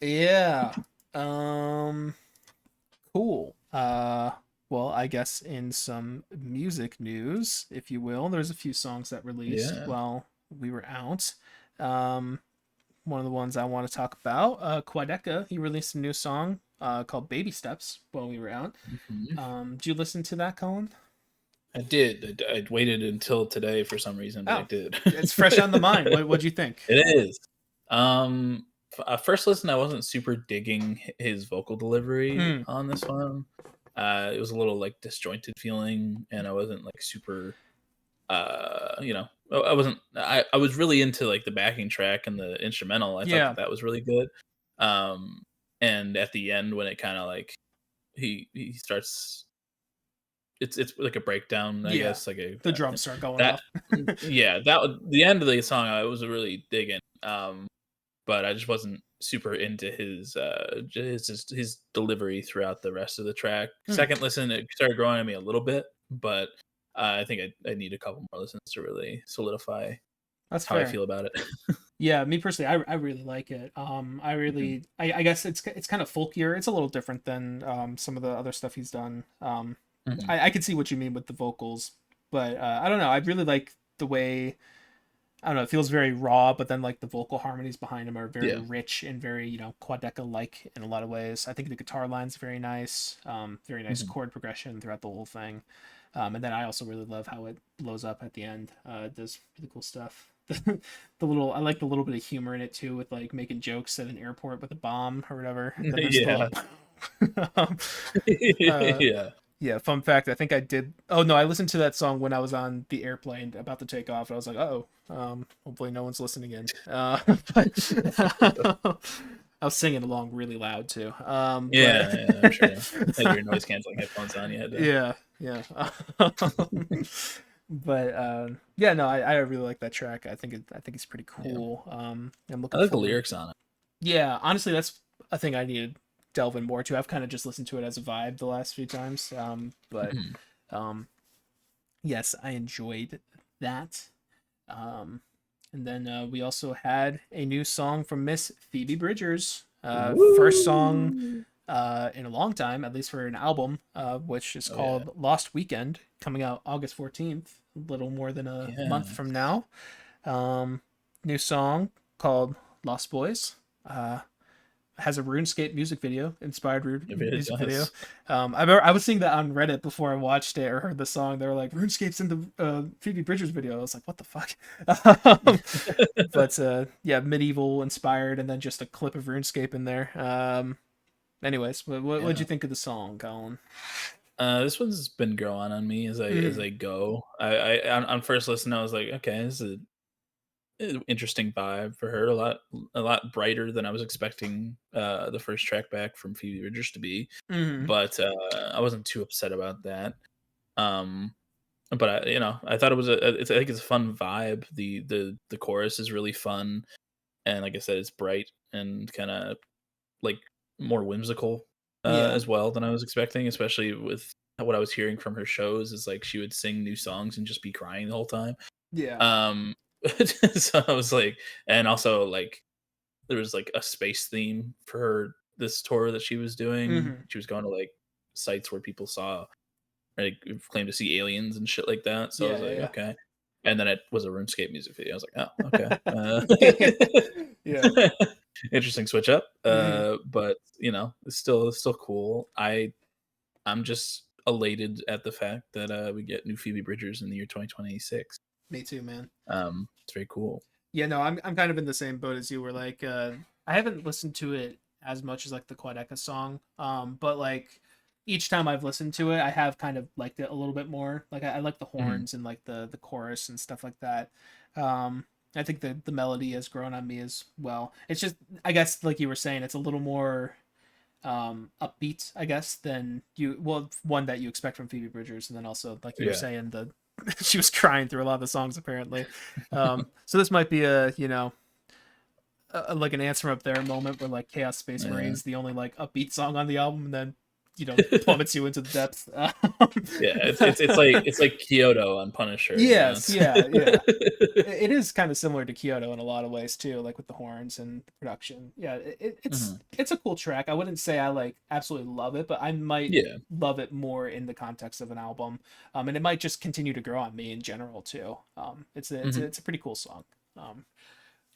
yeah. Um, cool. Well, I guess in some music news, if you will, there's a few songs that released Yeah. while we were out. Um, One of the ones I want to talk about, Quadeca, he released a new song called Baby Steps while we were out. Mhm. Did you listen to that, Colin? I did. I waited until today for some reason, but I Oh, did. it's fresh on the mind. What'd you think? It is. First listen, I wasn't super digging his vocal delivery Mm, on this one. It was a little like disjointed feeling, and I wasn't like super. I wasn't. I was really into like the backing track and the instrumental. I thought yeah, that was really good. Um, and at the end, when it kind of like he starts, it's like a breakdown, I yeah. guess, like a The drums start going that off. yeah, that was the end of the song. I was really digging. But I just wasn't super into his delivery throughout the rest of the track. Hmm, Second listen, it started growing on me a little bit, but I think I need a couple more listens to really solidify that's how I fair. feel about it. Yeah, me personally, I really like it. Mhm, I guess it's kind of folkier. It's a little different than some of the other stuff he's done. mhm, I can see what you mean with the vocals, but I don't know. I really like the way, I don't know. It feels very raw, but then like the vocal harmonies behind him are very yeah, rich and very Quadeca like in a lot of ways. I think the guitar line's very nice. Very nice mhm. chord progression throughout the whole thing. And then I also really love how it blows up at the end. It does really cool stuff. I like the little bit of humor in it too, with like making jokes at an airport with a bomb or whatever. Then there's the Yeah. little uh, Yeah. yeah, fun fact. I think I did. Oh no, I listened to that song when I was on the airplane about to take off. And I was like, oh, hopefully no one's listening in. But I was singing along really loud too. But Yeah, yeah, I'm sure. Had your noise canceling headphones on, you had to. yeah, yeah. But yeah, no, I really like that track. I think it's pretty Yeah. cool. I'm I looking like the forward. lyrics on it. Yeah, honestly, that's a thing I need to delve in more to. I've kind of just listened to it as a vibe the last few times. But Mhm. um, yes, I enjoyed that. Um, and then we also had a new song from Miss Phoebe Bridgers. First song Woo! in a long time, at least for an album, which is Oh, yeah. called Lost Weekend, coming out August 14th, a little more than a month Yeah. from now. Um, New song called Lost Boys. Uh, has a RuneScape music video, inspired It really music video. does. I remember I was seeing that on Reddit before I watched it or heard the song. They were like, RuneScape's in the Phoebe Bridgers video. I was like, what the fuck? um, but yeah, medieval inspired, and then just a clip of RuneScape in there. Anyways, what'd you Yeah. think of the song, Colin? This one's been growing on me as Mm, I go. On first listen, I was like, okay, this is an interesting vibe for her. A lot brighter than I was expecting the first track back from Phoebe Bridgers to be. mm, But I wasn't too upset about that. Um, but I thought it was I think it's a fun vibe. The chorus is really fun, and like I said, it's bright and kind of like more whimsical yeah, as well than I was expecting, especially with what I was hearing from her shows. Is like she would sing new songs and just be crying the whole time. yeah, Um, so I was like, and also like there was like a space theme for her this tour that she was doing. mm, She was going to like sites where people saw like claim to see aliens and shit like that. So I yeah, was like, yeah, okay. And then it was a RuneScape music video. I was like, oh, okay. yeah, yeah. Interesting switch up. Mm, But it's still cool. I'm just elated at the fact that we get new Phoebe Bridgers in the year 2026. me too, man. It's very cool. Yeah, no, I'm kind of in the same boat as you. Were like, I haven't listened to it as much as like the Quadeca song, but like each time I've listened to it, I have kind of liked it a little bit more. Like I like the Mhm. horns and like the chorus and stuff like that. Um, I think the melody has grown on me as well. It's just, I guess, like you were saying, it's a little more upbeat, I guess, than you, well, one that you expect from Phoebe Bridgers, and then also like you were Yeah. saying, the she was crying through a lot of the songs apparently. So this might be a, like an answer up there moment where like Chaos Space Yeah. Marine's the only like upbeat song on the album, and then plummets you into the depths. Yeah, it's like Kyoto on Punisher. Yes, It's yeah, yeah. It is kind of similar to Kyoto in a lot of ways too, like with the horns and the production. Yeah, Mhm. it's a cool track. I wouldn't say I like absolutely love it, but I might Yeah. love it more in the context of an album. And it might just continue to grow on me in general too. Mhm. It's a pretty cool song. Um,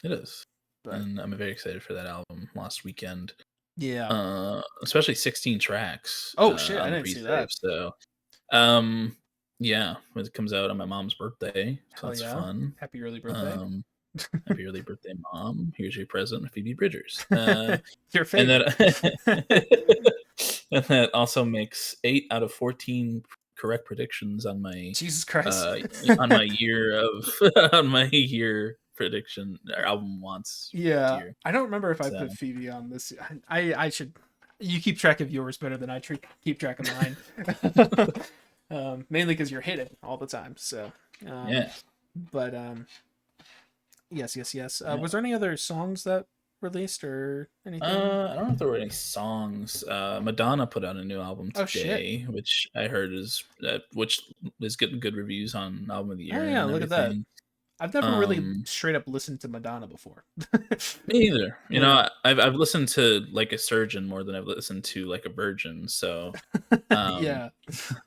It is. but And I'm very excited for that album last weekend. yeah. Especially 16 tracks Oh shit, I on the didn't see pre-save. that. So, um, yeah, when it comes out on my mom's birthday, so Hell that's yeah! fun. Happy early birthday. Um, Happy early birthday, mom! Here's your present, Phoebe Bridgers. Your And favorite. that and that also makes 8 out of 14 correct predictions Jesus Christ. uh on my year of on my year prediction or album wants Yeah, tier. I don't remember if I So put Phoebe on this. I should. You keep track of yours better than I keep track of mine. Mainly because you're hitting all the time. So, um, yeah. but yes, yes, yes. Yeah. Was there any other songs that released or anything? I don't know if there were any songs. Madonna put out a new album Oh shit! today, which I heard is getting good reviews on album of the Oh year yeah, and look at that. everything. I've never really Um, straight up listened to Madonna before. Me either. Yeah. I've listened to like a surgeon more than I've listened to like a virgin. So, um, Yeah.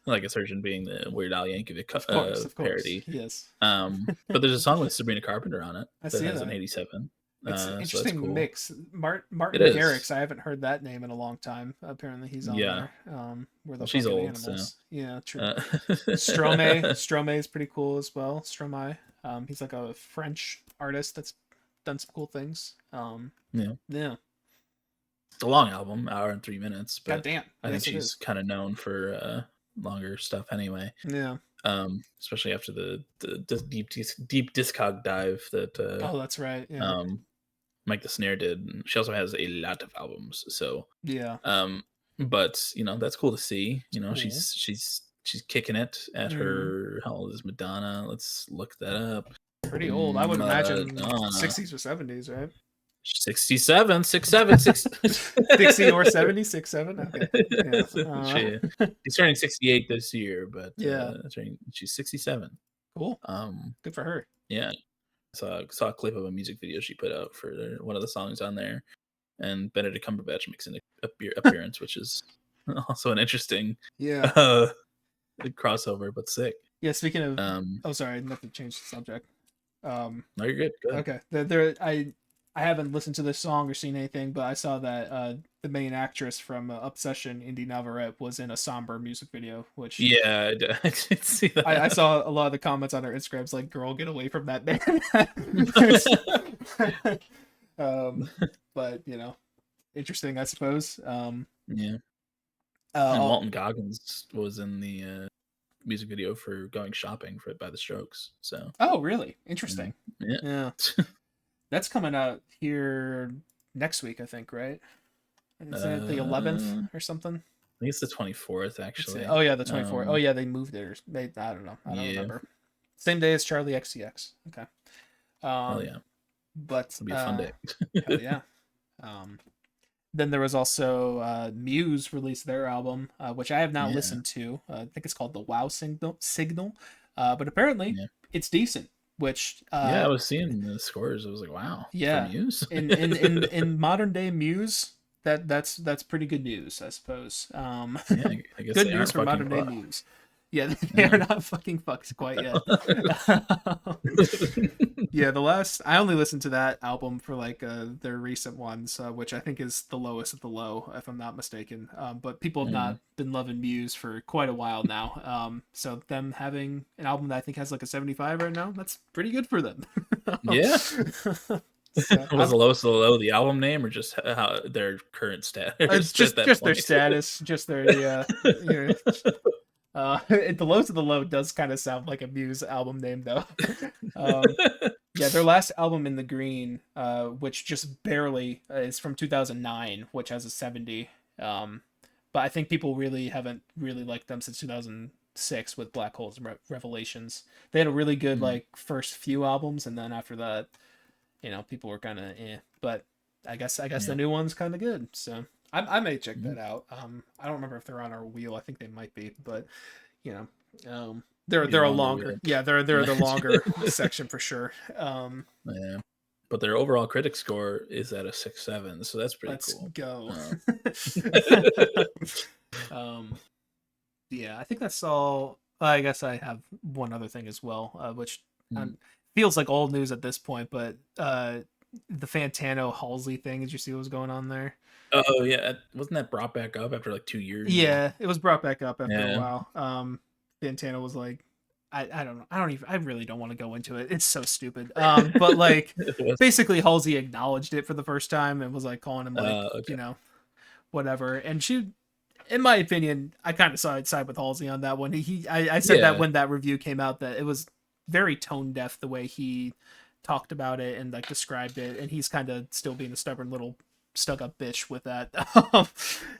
like a surgeon being the Weird Al Yankovic Of course, of course. parody. Yes. But there's a song with Sabrina Carpenter on it I that see has an that. 87. It's an So that's interesting cool. mix. It Martin is. Garrix, I haven't heard that name in a long time. Apparently he's on Yeah. there. Where the Well, she's fucking old, so. animals? Yeah, true. Uh, Stromae is pretty cool as well. Stromae. He's like a French artist that's done some cool things. yeah. Yeah. It's a long album, hour and 3 minutes, God but damn. I think Yes, it she's is. kind of known for longer stuff anyway. Yeah. Especially after the deep discog dive that Oh, that's right. Yeah. um Mike the Snare did. And she also has a lot of albums, so Yeah. um, but that's cool to see. It's cool. She's kicking it at Mm, her. How old is Madonna? Let's look that up. pretty old. I would imagine Madonna, 60s or 70s, right? 67, 67, 6. 60 or 70, 6, 7. Okay. Yeah. she, she's turning 68 this year, but Yeah. she's 67. Cool. Um, Good for her. yeah, saw a clip of a music video she put out for one of the songs on there, and Benedict Cumberbatch makes an appearance, which is also an interesting Yeah. uh, crossover, but sick. Yeah. Speaking of, Um, oh, sorry, not to change the subject. no, you're good. Go ahead. Okay. There, I I haven't listened to this song or seen anything, but I saw that the main actress from Obsession, Indy Navarette, was in a somber music video, which Yeah, I did see I that. saw a lot of the comments on her Instagrams like, "Girl, get away from that man." um, but interesting, I suppose. Yeah, and Uh, Walton Goggins was in the music video for "Going Shopping" for by The Strokes. So oh, really? yeah, Interesting. yeah. Yeah, that's coming out here next week, I think. Right? Is it the 11th I or something? think it's the 24th actually. Oh yeah, the 24th. Oh yeah, they moved it. Or I don't know. I don't Yeah, remember. Same day as Charlie XCX. Okay. hell Um, yeah, but it'll be a fun day. hell yeah. Um, then there was also Muse released their album, which I have not Yeah, listened to. I think it's called the Wow Signal. But apparently yeah, it's decent. Which yeah. I was seeing the scores. I was like, wow, for yeah, Muse. in modern day Muse, that's pretty good news, I suppose. Yeah, I guess Good they news aren't for fucking modern day fucked. Muse. Yeah, they are Yeah. not fucking fucked quite yet. Yeah, the last I only listened to that album for like their recent ones, which I think is the lowest of the low, if I'm not mistaken. But people have Yeah. not been loving Muse for quite a while now. So them having an album that I think has like a 75 right now, that's pretty good for them. Yeah. So Was I'm the lowest of the low the album name or just how their current it's status at just that just their point? status, just their yeah. The Lows of the Low does kind of sound like a Muse album name though. um, Yeah, their last album In the Green, which just barely is from 2009, which has a 70. But I think people really haven't really liked them since 2006 with Black Holes and Revelations. They had a really good Mm, like first few albums, and then after that, people were kind of eh. But I guess the yeah. new one's kind of good. So I may check Mm. that out. I don't remember if they're on our wheel. I think they might be, but you they're Be a they're a longer longer, wheel. yeah, they're the longer section for sure. Yeah. But their overall critic score is at a 6.7, so that's pretty Let's cool. go. Uh, um, yeah, I think that's all. I guess I have one other thing as well, which mm. feels like old news at this point, but the Fantano Halsey thing. Did you see what was going on there? Oh, yeah, wasn't that brought back up after, like, 2 years or Yeah, it was brought back up after a yeah. while. Fantano was like, I don't know, I really don't want to go into it. It's so stupid. But like, It was basically Halsey acknowledged it for the first time and was like calling him like, okay. whatever. And she, in my opinion, I kind of side with Halsey on that one. I said that Yeah. when that review came out that it was very tone deaf the way he talked about it and like described it, and he's kind of still being a stubborn little stuck up bitch with that.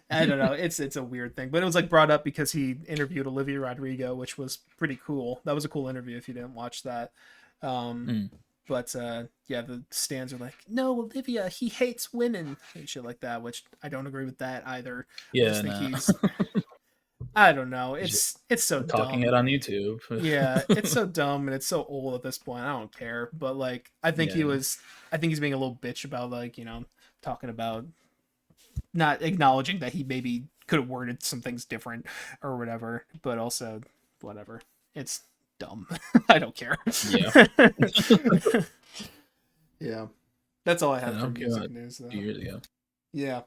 I don't know. It's a weird thing, but it was like brought up because he interviewed Olivia Rodrigo, which was pretty cool. That was a cool interview if you didn't watch that. Um, Mm. but yeah, the stands are like, no, Olivia, he hates women and shit like that, which I don't agree with that either. I Yeah, just think no. he's, I don't know. He's just It's so talking it dumb. on YouTube. Yeah, it's so dumb and it's so old at this point. I don't care. But like Yeah. I think he's being a little bitch about like, talking about not acknowledging that he maybe could have worded some things different or whatever, but also whatever. It's dumb. I don't care. Yeah. Yeah. That's all I And have for that came music out news 2 though. years ago. Yeah.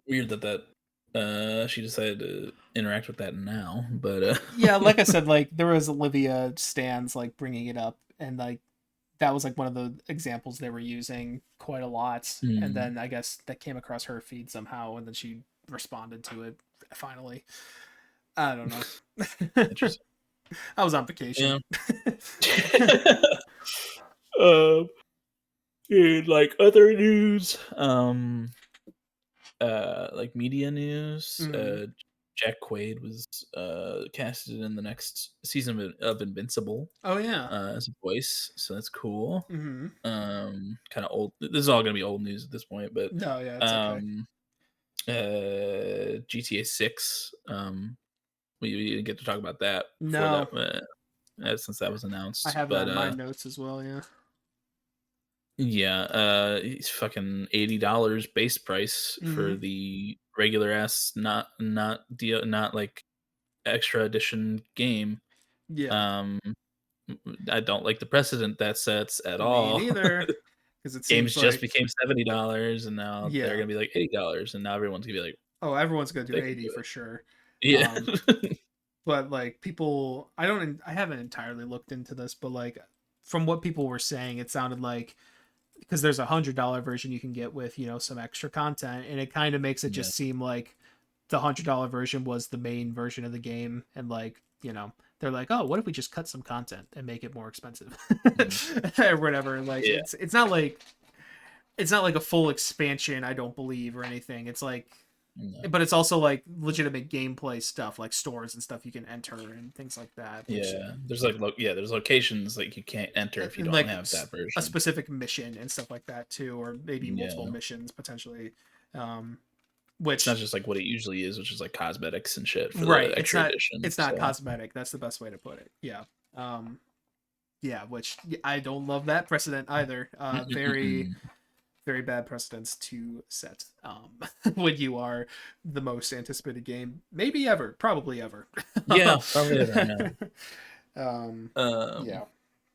Weird she decided to interact with that now, but Yeah, like I said, like there was Olivia Stans like bringing it up and like that was like one of the examples they were using quite a lot. And mm, then I guess that came across her feed somehow and then she responded to it finally. I don't know. interesting. I was on vacation. Yeah. um, in like other news, like media news, Hmm. Jack Quaid was casted in the next season of Invincible Oh yeah. as a voice, so that's cool. Hmm. Kind of old. This is all gonna be old news at this point, but No, yeah, it's okay. um, GTA 6. We didn't get to talk about that before No, since that was I announced, have that but in my notes as well. Yeah. yeah, it's fucking $80 base price for Hmm. the regular ass, not like extra edition game. Yeah. Um, I don't like the precedent that sets at Me all. neither. because it Games seems just like became $70, and now they're yeah. gonna be like $80, and now everyone's gonna be like, Oh, everyone's gonna do they can 80 do for it. sure. Yeah. Um, but like people, I haven't entirely looked into this, but like from what people were saying, it sounded like because there's $100 version you can get with some extra content, and it kind of makes it Yeah. just seem like the $100 version was the main version of the game, and like they're like, oh, what if we just cut some content and make it more expensive Mhm. or whatever. Like Yeah. it's not like a full expansion, I don't believe, or anything. It's like, No. but it's also like legitimate gameplay stuff, like stores and stuff you can enter and things like that, which Yeah. There's like there's locations like you can't enter if you and don't like have that a version. specific mission and stuff like that too, or maybe multiple Yeah. missions potentially. Um, It's not which just like what it usually is, which is like cosmetics and shit for right, the extra edition. it's not So cosmetic. That's the best way to put it. Yeah. Um, yeah, which I don't love that precedent either. Very Mm-mm-mm. very bad precedents to set when you are the most anticipated game maybe ever, probably ever. Yeah, probably ever. Yeah. um Um, yeah,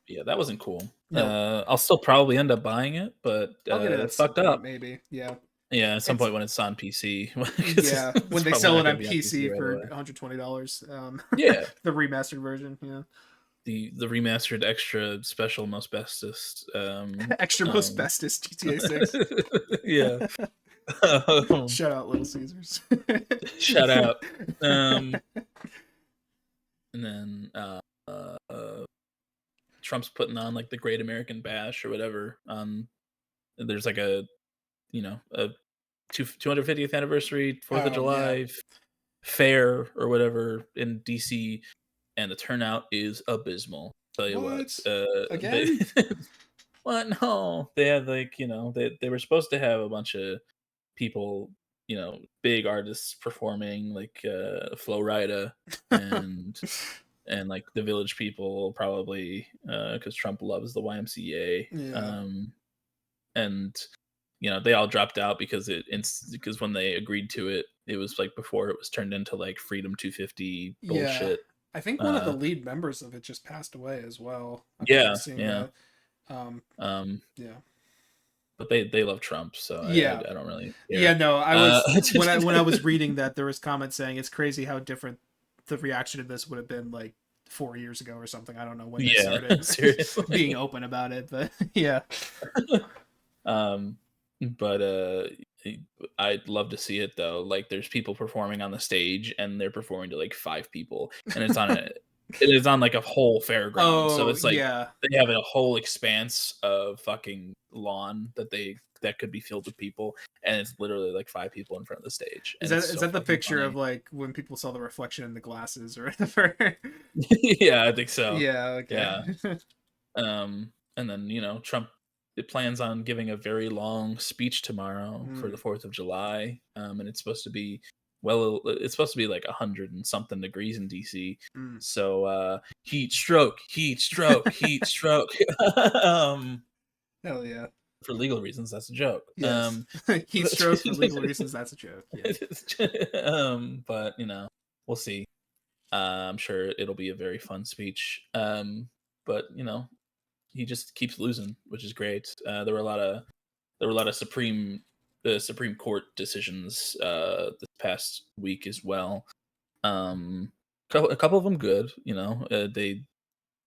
yeah, that wasn't cool. no, I'll still probably end up buying it, but I'll get it at some fucked point up. maybe. Yeah, Yeah, at some it's point when it's on PC, because yeah, when it's they probably sell not it going on to be on PC PC right for away. $120. Yeah, The remastered version. Yeah. the remastered extra special most bestest. Extra most Um, bestest GTA 6. yeah. Um, Shout out Little Caesars. shout out. Um, and then Trump's putting on like the Great American Bash or whatever. There's like a a 250th anniversary, Fourth of Oh yeah. July fair or whatever in DC, and the turnout is abysmal. Tell you what, What? they Again? what? No, they had like they were supposed to have a bunch of people, big artists performing like Flo Rida and like the Village People probably because Trump loves the YMCA. Yeah. And they all dropped out because because when they agreed to it, it was like before it was turned into like Freedom 250 Yeah. bullshit. I think one of the Uh, lead members of it just passed away as well. I think I yeah, was seeing yeah. that. Um, Um, yeah. but they love Trump, so I Yeah. don't really Yeah, care. no, I Uh, was when I was reading that there was comments saying it's crazy how different the reaction to this would have been like 4 years ago or something. I don't know when they yeah, started being seriously. open about it, but yeah. um, but I'd love to see it though. Like, there's people performing on the stage, and they're performing to like 5 people, and it is on like a whole fairground. So Oh, it's like yeah. they have a whole expanse of fucking lawn that could be filled with people, and it's literally like 5 people in front of the stage, Is and it's that is so that the fucking picture of funny. like when people saw the reflection in the glasses or whatever? Yeah, I think so. Yeah, okay. Yeah. And then Trump plans on giving a very long speech tomorrow for the Mm, 4th of July, and it's supposed to be it's supposed to be like 100 and something degrees in DC. mm. So heat stroke, heat stroke, heat stroke. um, Hell yeah. for legal reasons, that's a joke. Yes. Heat stroke for legal reasons, that's a joke. Yes. But we'll see. I'm sure it'll be a very fun speech. But he just keeps losing, which is great. There were a lot of Supreme Court decisions this past week as well. A couple of them good.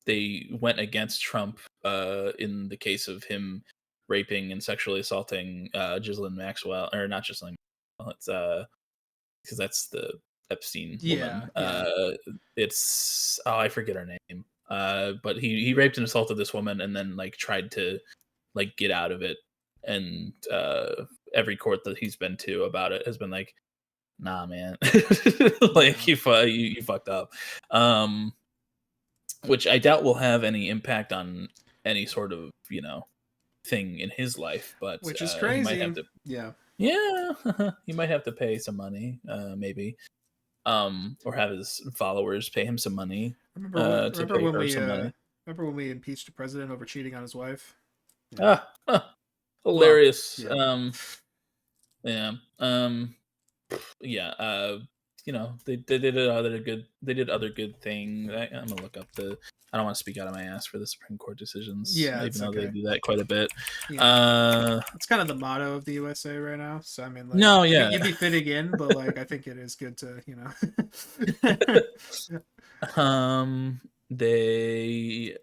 They went against Trump in the case of him raping and sexually assaulting Ghislaine Maxwell, or not Ghislaine Maxwell. It's because that's the Epstein Yeah, woman. yeah. It's I forget her name. But he raped and assaulted this woman, and then like tried to like get out of it. And every court that he's been to about it has been like, nah, man, Yeah. like you fucked up. Um, which I doubt will have any impact on any sort of thing in his life, but Which is he might have crazy. to. Yeah. Yeah, he might have to pay some money, maybe, or have his followers pay him some money, to Remember pay when her some money. we impeached the president over cheating on his wife? Yeah. Ah, Well, hilarious. yeah. Yeah, yeah. they did other good things. I'm gonna look up the. I don't want to speak out of my ass for the Supreme Court decisions, Yeah, it's even though they okay. do that quite a bit. Yeah, it's kind of the motto of the USA right now. So I mean, like, No, you'd yeah. be fitting in, but like, I think it is good to, um, they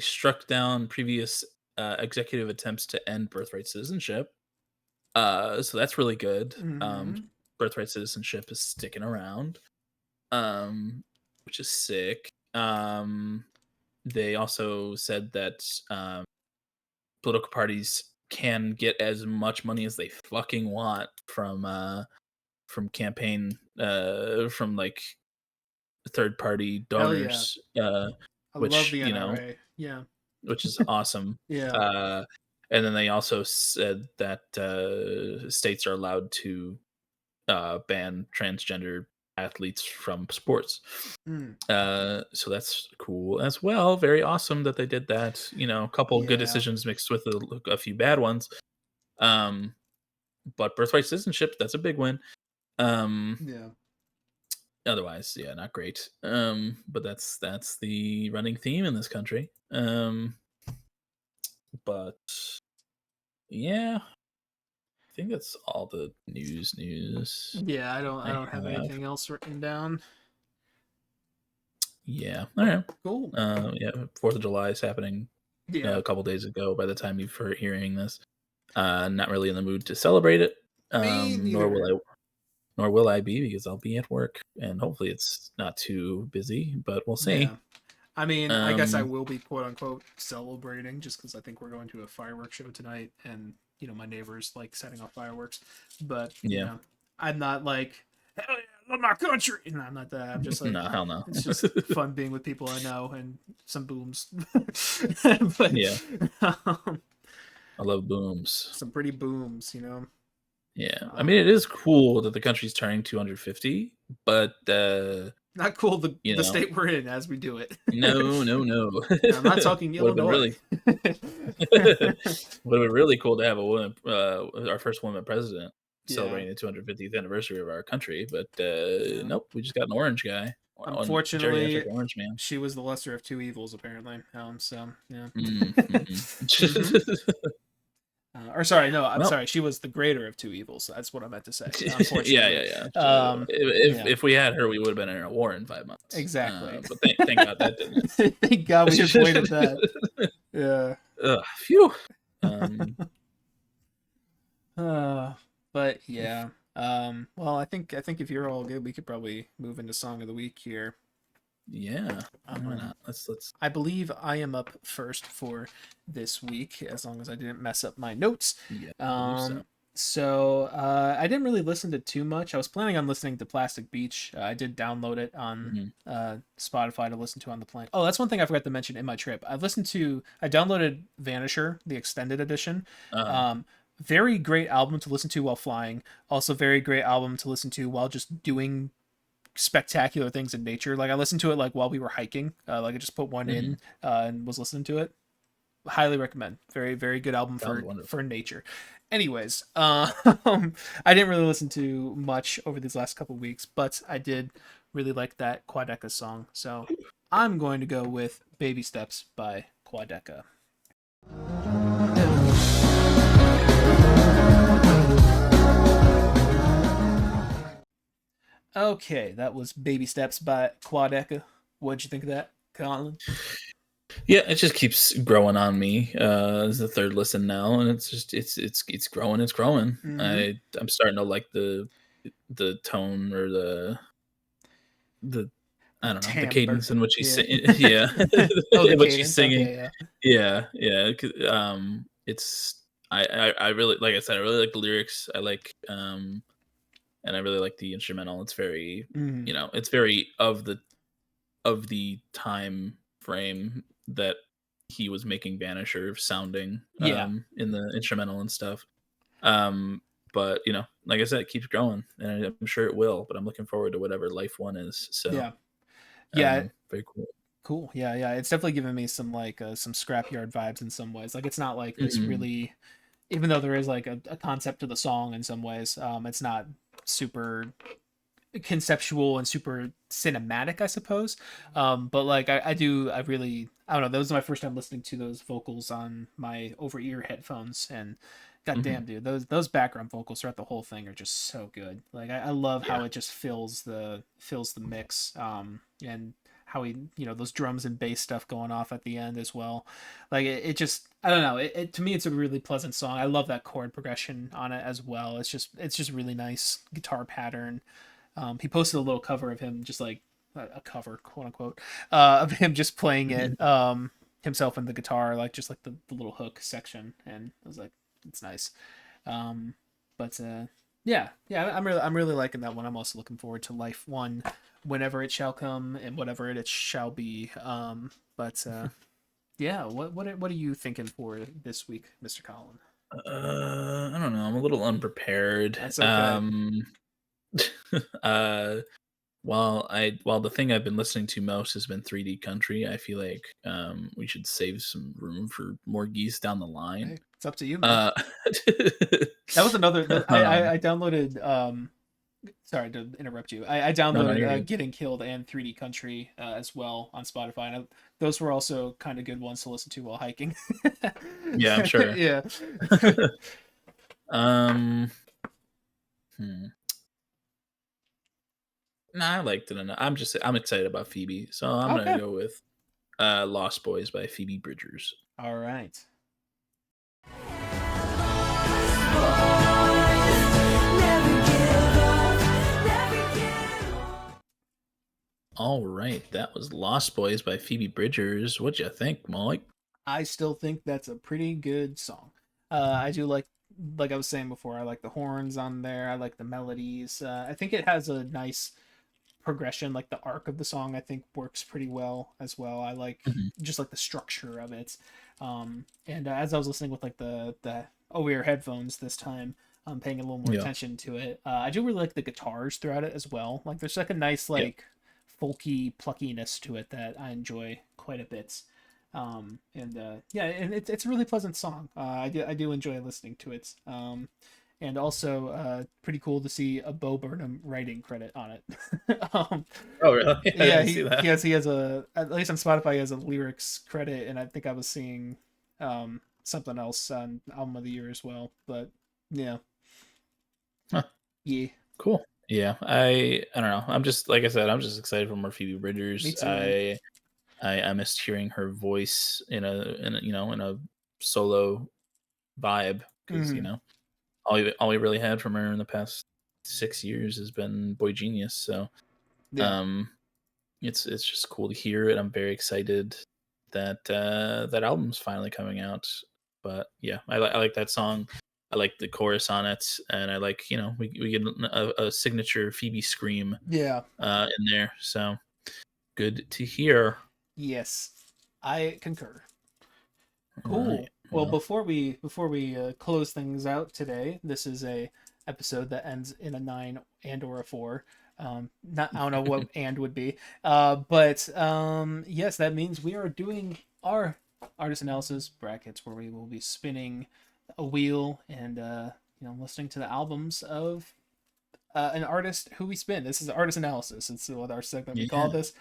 struck down previous executive attempts to end birthright citizenship. So that's really good. Hmm. Birthright citizenship is sticking around, which is sick. They also said that political parties can get as much money as they fucking want from campaign from like third party Hell yeah, donors, I love which the NRA. Yeah, which is awesome. yeah. Uh, and then they also said that states are allowed to ban transgender athletes from sports. Mm. So that's cool as well. Very awesome that they did that. A couple good Yeah, decisions mixed with a few bad ones. Um, but birthright citizenship, that's a big win. Um, yeah, Otherwise, yeah, not great. But that's the running theme in this country. But yeah, I think that's all the news yeah. I I don't have have. anything else written down. Yeah. All right. Cool. Yeah, 4th of July is happening Yeah, a couple days ago by the time you're hearing this. Not really in the mood to celebrate it. me Nor will neither. I be because I'll be at work and hopefully it's not too busy, but we'll see. Yeah. I mean, I guess I Um will be quote unquote celebrating just because I think we're going to a fireworks show tonight, and my neighbors like setting off fireworks. But yeah. I'm not like, hell yeah, love my country. No, I'm not that. I'm just like, No, hell no. it's just fun being with people I know and some booms. But Yeah. um, I love booms. some pretty booms. Yeah. I mean Um, it is cool that the country's turning 250, but Not cool you the know, state we're in as we do it. no, no, no. I'm not talking Would have been Illinois. really would have been really cool to have a woman, our first woman president, Yeah. celebrating the 250th anniversary of our country. But Yeah. nope, we just got an orange guy, on geriatric Unfortunately, orange man. she was the lesser of two evils, apparently. So yeah. Hmm. Mm-hmm. Or sorry, no, I'm Well, sorry. She was the greater of two evils. That's what I meant to say. yeah, Unfortunately. yeah, yeah. So Um, if yeah, if we had her, we would have been in a war in 5 months. exactly. But thank God that didn't. Thank God we avoided that. Yeah. Phew. Um, Uh, but yeah. Well, I think if you're all good, we could probably move into song of the week here. yeah. Why Um, not? Let's. I believe I am up first for this week, as long as I didn't mess up my notes. Yeah, I believe so. Um, I didn't really listen to too much. I was planning on listening to Plastic Beach. I did download it on Mhm. Spotify to listen to on the plane. Oh, that's one thing I forgot to mention in my trip. I downloaded Vanisher, the extended edition. Uh, Um, Very great album to listen to while flying. Also, very great album to listen to while just doing spectacular things in nature. Like I listened to it like while we were hiking. Like I just put one mhm. in and was listening to it. Highly recommend. Very very good album Sounds for wonderful. nature. Anyways, I didn't really listen to much over these last couple weeks, but I did really like that Quadeca song. So I'm going to go with "Baby Steps" by Quadeca. Okay, that was "Baby Steps" by Quadeca. What'd you think of that, Colin? Yeah, it just keeps growing on me. It's the third listen now, and it's growing. It's growing. Mm-hmm. I'm starting to like the tone or the The I don't know, the timbre. cadence in which he's Yeah. singing. Yeah, Oh, the in which he's cadence. singing. Okay, yeah. Yeah, yeah. It's I really, like I said, I really like the lyrics. And I really like the instrumental. It's very, Mm. it's very of the time frame that he was making Vanisher sounding, Yeah, in the instrumental and stuff. Um, but like I said, it keeps growing, and I'm sure it will. But I'm looking forward to whatever Life One is. So, yeah, yeah. very cool. Cool. Yeah, yeah. It's definitely giving me some like some scrapyard vibes in some ways. Like it's not like this Mhm. really, even though there is like a concept to the song in some ways. It's not super conceptual and super cinematic, I suppose. But like I don't know. That was my first time listening to those vocals on my over ear headphones, and Hmm. goddamn, dude, those background vocals throughout the whole thing are just so good. Like I love Yeah. how it just fills the mix. And how he, those drums and bass stuff going off at the end as well. Like it just, I don't know. To me, it's a really pleasant song. I love that chord progression on it as well. It's just really nice guitar pattern. He posted a little cover of him, just like a cover, quote unquote, of him just playing it himself in the guitar, like just like the little hook section, and I was like, it's nice. Um, but yeah, I'm really liking that one. I'm also looking forward to Life One, whenever it shall come and whatever it shall be. But yeah, what are you thinking for this week, Mr. Colin? I don't know. I'm a little unprepared. That's okay. Uh, while the thing I've been listening to most has been 3D Country, I feel like we should save some room for more geese down the line. Hey, it's up to you, man. Uh, That was another. um, I downloaded. Sorry to interrupt you. I no, downloaded you're good. Getting Killed and 3D Country as well on Spotify, and those were also kind of good ones to listen to while hiking. Yeah, I'm sure. Yeah. um, hmm. Nah, I liked it enough. I'm excited about Phoebe, so I'm gonna Okay. go with Lost Boys by Phoebe Bridgers. All right. All right, that was Lost Boys by Phoebe Bridgers. What'd you think, Mike? I still think that's a pretty good song. I do like I was saying before, I like the horns on there. I like the melodies. I think it has a nice progression. Like the arc of the song, I think works pretty well as well. I like Mhm. just like the structure of it. And as I was listening with like the over-ear headphones this time, I'm paying a little more Yeah, attention to it. I do really like the guitars throughout it as well. Like there's like a nice yeah. like folky pluckiness to it that I enjoy quite a bit. And yeah, and it's a really pleasant song. I do enjoy listening to it. And also pretty cool to see a Bo Burnham writing credit on it. um, Oh, really? I yeah, didn't see he, that. he has he has a, at least on Spotify, he has a lyrics credit, and I think I was seeing something else on album of the year as well. But yeah, Huh, yeah, cool. Yeah, I don't know. I'm just like I said. I'm just excited for more Phoebe me Bridgers. too, man. I missed hearing her voice in a in a solo vibe because Hmm. all we really had from her in the past 6 years has been Boy Genius. So Yeah, um, it's just cool to hear it. I'm very excited that that album's finally coming out. But yeah, I like that song. I like the chorus on it, and I like we get a signature Phoebe scream yeah, in there. So good to hear. yes, I concur. All right. Cool. Well, Well, before we close things out today, this is a episode that ends in a 9 and or a 4. Not, I don't know what and would be. But yes, that means we are doing our artist analysis brackets, where we will be spinning a wheel and listening to the albums of an artist who we spin. This is artist analysis. It's what our segment we call yeah. this.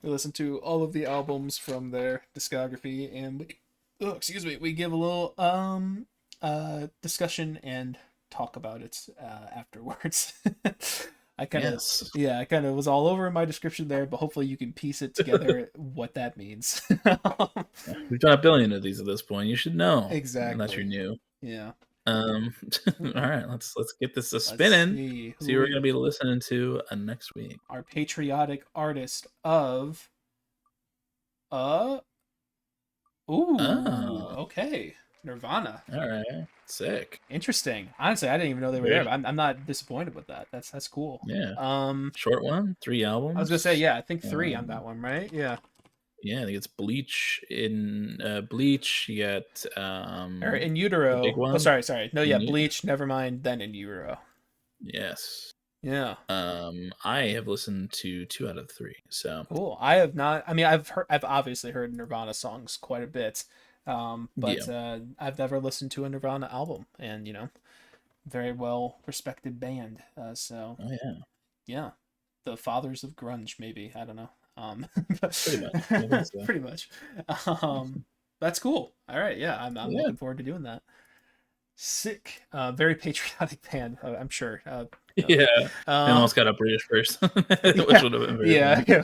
We listen to all of the albums from their discography, and excuse me, we give a little discussion and talk about it afterwards. I kind of Yes. Yeah, I kind of was all over in my description there, but hopefully you can piece it together what that means. Yeah. We've done a billion of these at this point. You should know, unless you're Exactly. new. Yeah. Um, all Ooh, right, let's get this a let's spinning. see See who what we're gonna we be listening to next week. our patriotic artist of uh ooh, Oh, okay. Nirvana. all right, sick. Interesting. Honestly, I didn't even know they were there, Very, but I'm not disappointed with that. That's cool. yeah, Um, short one, three I was gonna say, albums. yeah, I think three on Um, that one, right? Yeah. yeah, I think it's Bleach in Bleach. You got Or In the big Utero. Oh, one. sorry. No, yeah, In you, Bleach, Nevermind, then In Utero. yes. Yeah. I have listened to 2 out of 3. So Cool. I have not. I mean, I've obviously heard Nirvana songs quite a bit, yeah, but I've never listened to a Nirvana album, and very well respected band. So oh yeah. yeah. the fathers of grunge, maybe. I don't know. Pretty much. I think so. Pretty much. That's cool. All right, yeah, I'm Yeah. looking forward to doing that. Sick. Very patriotic band, I'm sure. Yeah. They Uh, almost got a British person, which yeah, would have been very yeah, funny.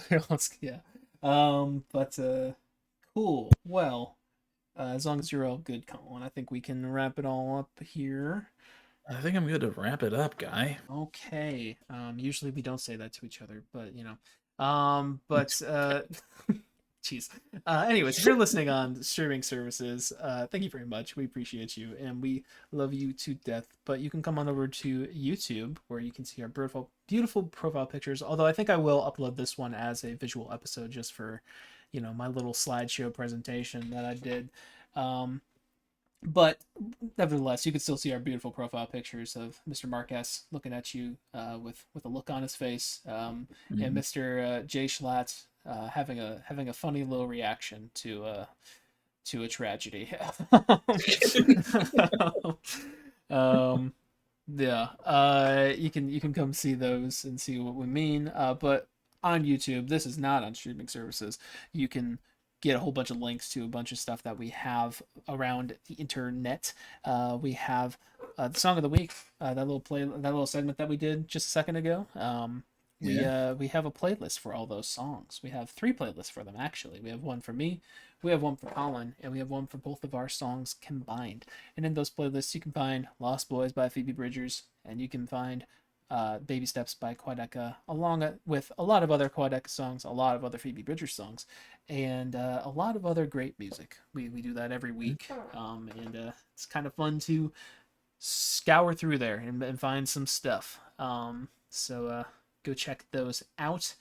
yeah, yeah. But cool. Well, as long as you're all good, Colin, I think we can wrap it all up here. I think I'm good to wrap it up, guy. Okay. Usually we don't say that to each other, but you know. But jeez. Anyways, if you're listening on streaming services, thank you very much. We appreciate you and we love you to death. But you can come on over to YouTube where you can see our beautiful profile pictures. Although I think I will upload this one as a visual episode just for, my little slideshow presentation that I did. But nevertheless, you can still see our beautiful profile pictures of Mr. Marquez looking at you with a look on his face, and Mhm. Mr. Jay Schlatt having a funny little reaction to a tragedy. um, yeah, you can come see those and see what we mean. But on YouTube, this is not on streaming services. You can get a whole bunch of links to a bunch of stuff that we have around the internet. We have the song of the week, that little segment that we did just a second ago. Yeah. We have a playlist for all those songs. We have 3 playlists for them actually. We have one for me, we have one for Colin, and we have one for both of our songs combined. And in those playlists, you can find Lost Boys by Phoebe Bridgers, and you can find Baby Steps by Quadeca, along with a lot of other Quadeca songs, a lot of other Phoebe Bridgers songs, and a lot of other great music. We do that every week, and it's kind of fun to scour through there and find some stuff. So go check those out.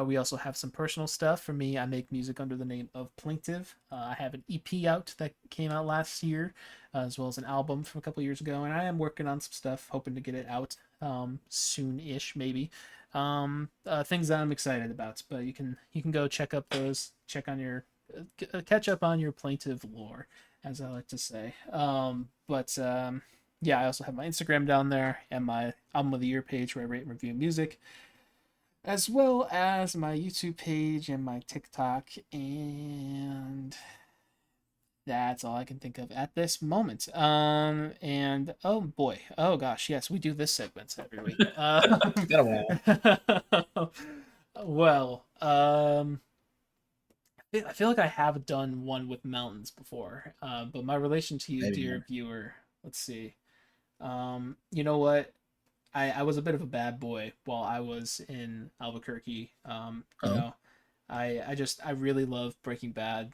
We also have some personal stuff. For me, I make music under the name of Plaintive. I have an EP out that came out last year, as well as an album from a couple years ago, and I am working on some stuff, hoping to get it out soon-ish, maybe. Things that I'm excited about. But you can go check up those, catch up on your Plaintive lore, as I like to say. But yeah, I also have my Instagram down there and my album of the year page where I rate and review music, as well as my YouTube page and my TikTok, and that's all I can think of at this moment. And oh boy, oh gosh, yes, we do this segment every week. It's been a while. Well, I feel like I have done one with mountains before, but my relation to you, Maybe dear not. viewer, let's see. You know what? I was a bit of a bad boy while I was in Albuquerque. Oh. I really love Breaking Bad.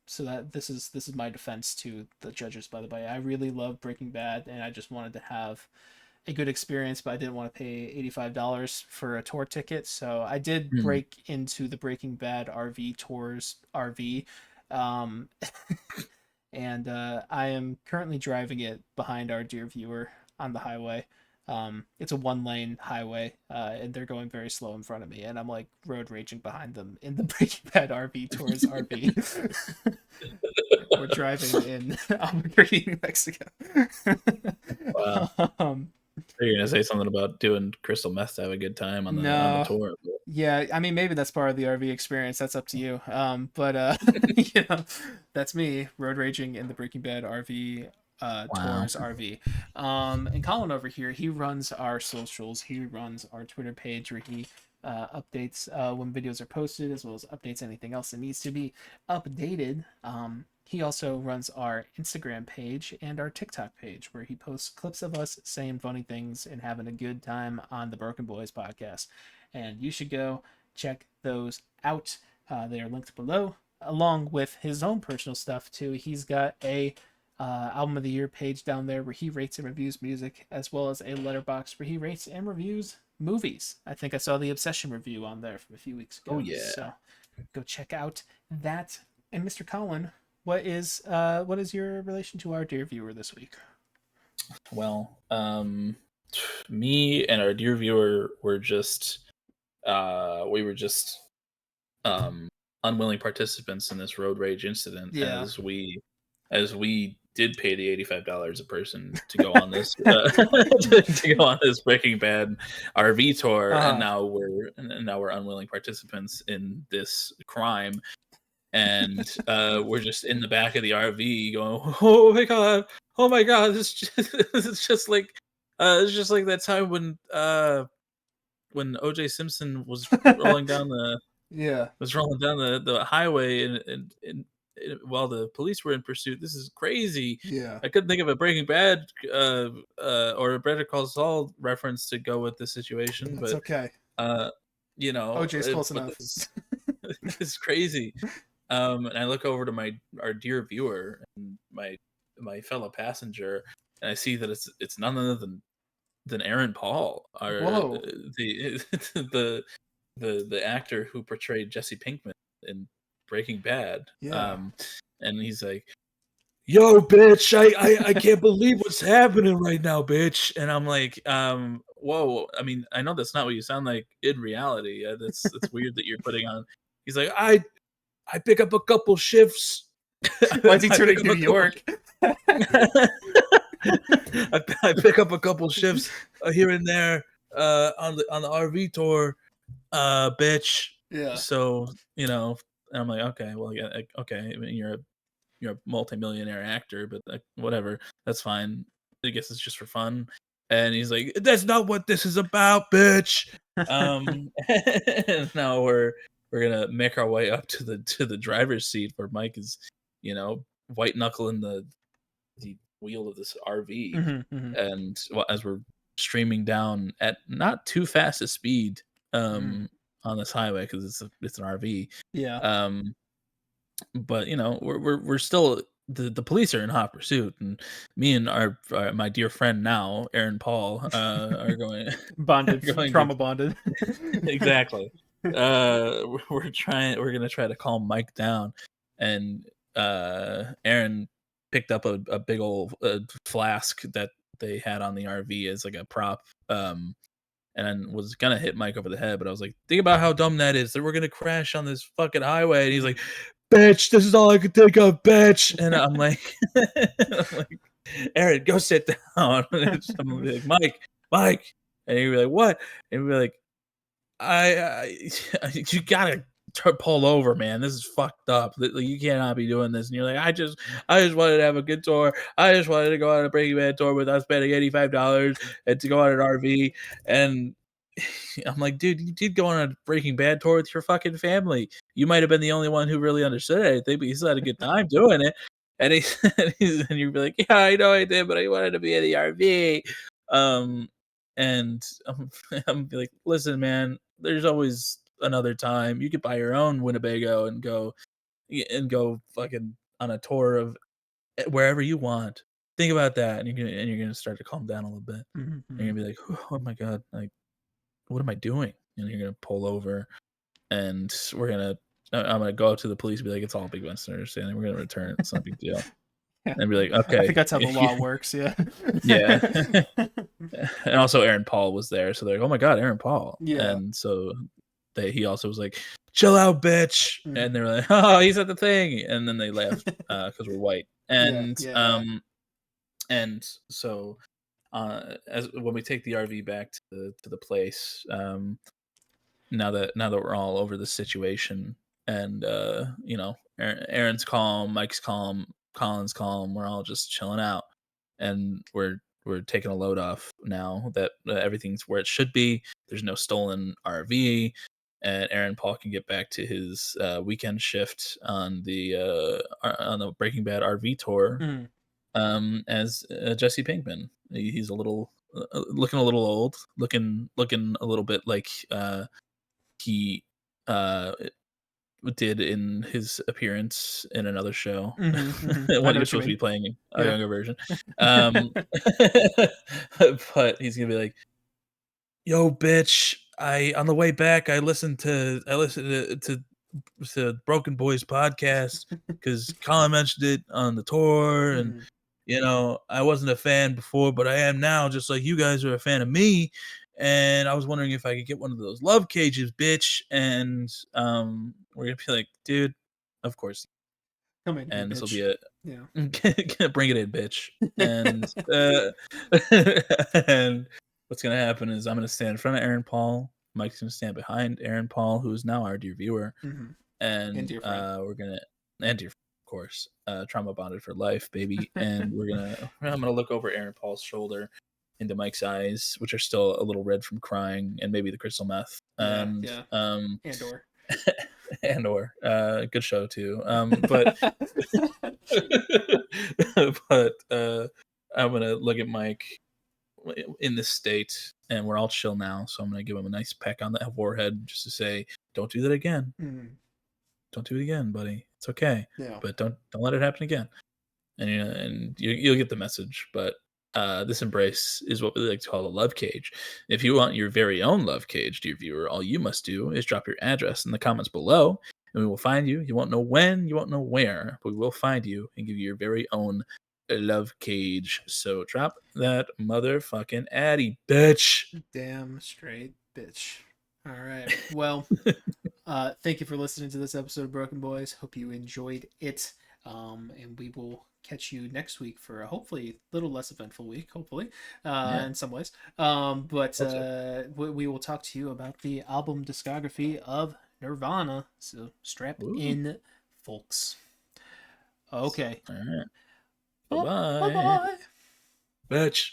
So that this is my defense to the judges, by the way. I really love Breaking Bad, and I just wanted to have a good experience, but I didn't want to pay $85 for a tour ticket. So I did Hmm. break into the Breaking Bad RV tours RV. Um, and I am currently driving it behind our dear viewer on the highway. It's a 1 lane highway, and they're going very slow in front of me, and I'm like road raging behind them in the Breaking Bad RV tours RV. We're driving in Albuquerque, New Mexico. Wow. um, You're gonna say something about doing crystal meth to have a good time on the no, tour. yeah, I mean maybe that's part of the RV experience. That's up to you. But that's me road raging in the Breaking Bad RV Wow. tours RV. And Colin over here, he runs our socials. He runs our Twitter page where he updates when videos are posted, as well as updates anything else that needs to be updated. He also runs our Instagram page and our TikTok page where he posts clips of us saying funny things and having a good time on the Broken Boys podcast. And you should go check those out. They are linked below, along with his own personal stuff too. He's got a album of the year page down there where he rates and reviews music, as well as a letterbox where he rates and reviews movies. I think I saw the Obsession review on there from a few weeks Oh ago. yeah. So go check out that. And Mr. Colin, what is your relation to our dear viewer this week? Well, me and our dear viewer were just we were just um unwilling participants in this road rage incident Yeah. as we did pay the $85 a person to go on this to go on this Breaking Bad RV tour, and now we're unwilling participants in this crime, and we're just in the back of the RV going, oh my god, it's just like that time when OJ Simpson was rolling down the highway and while the police were in pursuit. This is crazy. Yeah. I couldn't think of a Breaking Bad or a Better Call Saul reference to go with the situation, That's but okay. you know, OJ's close but enough. this is crazy. And I look over to our dear viewer and my fellow passenger, and I see that it's none other than Aaron Paul, Whoa. the the actor who portrayed Jesse Pinkman in Breaking Bad. Yeah. And he's like, "Yo, bitch, I can't believe what's happening right now, bitch." And I'm like, whoa. I mean, I know that's not what you sound like in reality. That's weird that you're putting on. He's like, I pick up a couple shifts. Why's he I turning pick up New a couple- York? I pick up a couple shifts here and there on the RV tour, bitch. Yeah. So and I'm like, okay, well, yeah, okay. I mean, you're a multimillionaire actor, but whatever, that's fine. I guess it's just for fun. And he's like, that's not what this is about, bitch. And now we're gonna make our way up to the driver's seat where Mike is, white knuckling the wheel of this RV, and as we're streaming down at not too fast a speed on this highway because it's an RV. Yeah. But we're still the police are in hot pursuit, and me and my dear friend now, Aaron Paul, are going Bonded, going to trauma bonded. exactly. We're gonna try to calm Mike down, and Aaron picked up a big old flask that they had on the RV as like a prop, and was gonna hit Mike over the head, but I was like, think about how dumb that is, that we're gonna crash on this fucking highway. And he's like, bitch, this is all I could think of, bitch. And I'm like, Aaron, go sit down. And I'm gonna be like, Mike, and he'd be like, what? And he'd be like, you gotta pull over, man. This is fucked up. You cannot be doing this. And you're like, I just wanted to have a good tour. I just wanted to go on a Breaking Bad tour without spending $85 and to go on an RV. And I'm like, dude, you did go on a Breaking Bad tour with your fucking family. You might have been the only one who really understood anything, but you still had a good time doing it. And and you'd be like, yeah, I know I did, but I wanted to be in the RV. And I'm like, listen, man, there's always another time. You could buy your own Winnebago and go fucking on a tour of wherever you want. Think about that, and you're gonna start to calm down a little bit. And you're gonna be like, oh my god, like, what am I doing? And you're gonna pull over, and I'm gonna go up to the police and be like, it's all a big misunderstanding. We're gonna return it. It's not a big deal. Yeah. And be like, I okay. think that's how the law works. Yeah. Yeah. And also Aaron Paul was there, so they're like, oh my god, Aaron Paul. Yeah. And so he also was like, chill out, bitch. And they were like, oh, he's at the thing. And then they left because we're white. And and so as when we take the RV back to the place, now that we're all over the situation, and Aaron's calm, Mike's calm, Colin's calm, we're all just chilling out, and we're taking a load off now that everything's where it should be. There's no stolen RV, and Aaron Paul can get back to his weekend shift on the Breaking Bad RV tour as Jesse Pinkman. He's a little looking a little old, looking a little bit like he did in his appearance in another show when he was supposed to be playing a younger version. But he's gonna be like, yo, bitch, on the way back I listened to Broken Boys podcast because Colin mentioned it on the tour, and I wasn't a fan before, but I am now, just like you guys are a fan of me. And I was wondering if I could get one of those love cages, bitch. And we're gonna be like, dude, of course. Come in here, and this will bitch. be Yeah. Bring it in, bitch. And and what's gonna happen is I'm gonna stand in front of Aaron Paul. Mike's gonna stand behind Aaron Paul, who is now our dear viewer, Hmm. And and dear friend. we're gonna and dear, of course, trauma bonded for life, baby. And I'm gonna look over Aaron Paul's shoulder into Mike's eyes, which are still a little red from crying, and maybe the crystal meth, Yeah, and yeah. And or. and or good show too. But but I'm gonna look at Mike in this state, and we're all chill now. So I'm gonna give him a nice peck on the forehead just to say, "Don't do that again. Mhm. Don't do it again, buddy. It's okay, Yeah. but don't let it happen again." And you'll get the message. But this embrace is what we like to call a love cage. If you want your very own love cage, dear viewer, all you must do is drop your address in the comments below, and we will find you. You won't know when, you won't know where, but we will find you and give you your very own love cage. So drop that motherfucking addy, bitch. Damn straight bitch. All right. Well, thank you for listening to this episode of Broken Boys. Hope you enjoyed it. And we will catch you next week for a hopefully a little less eventful week, hopefully, Yeah, in some ways. But hope so. we will talk to you about the album discography of Nirvana. So strap Ooh. in, folks. Okay. All right. Bye Bye bye, bye. bitch.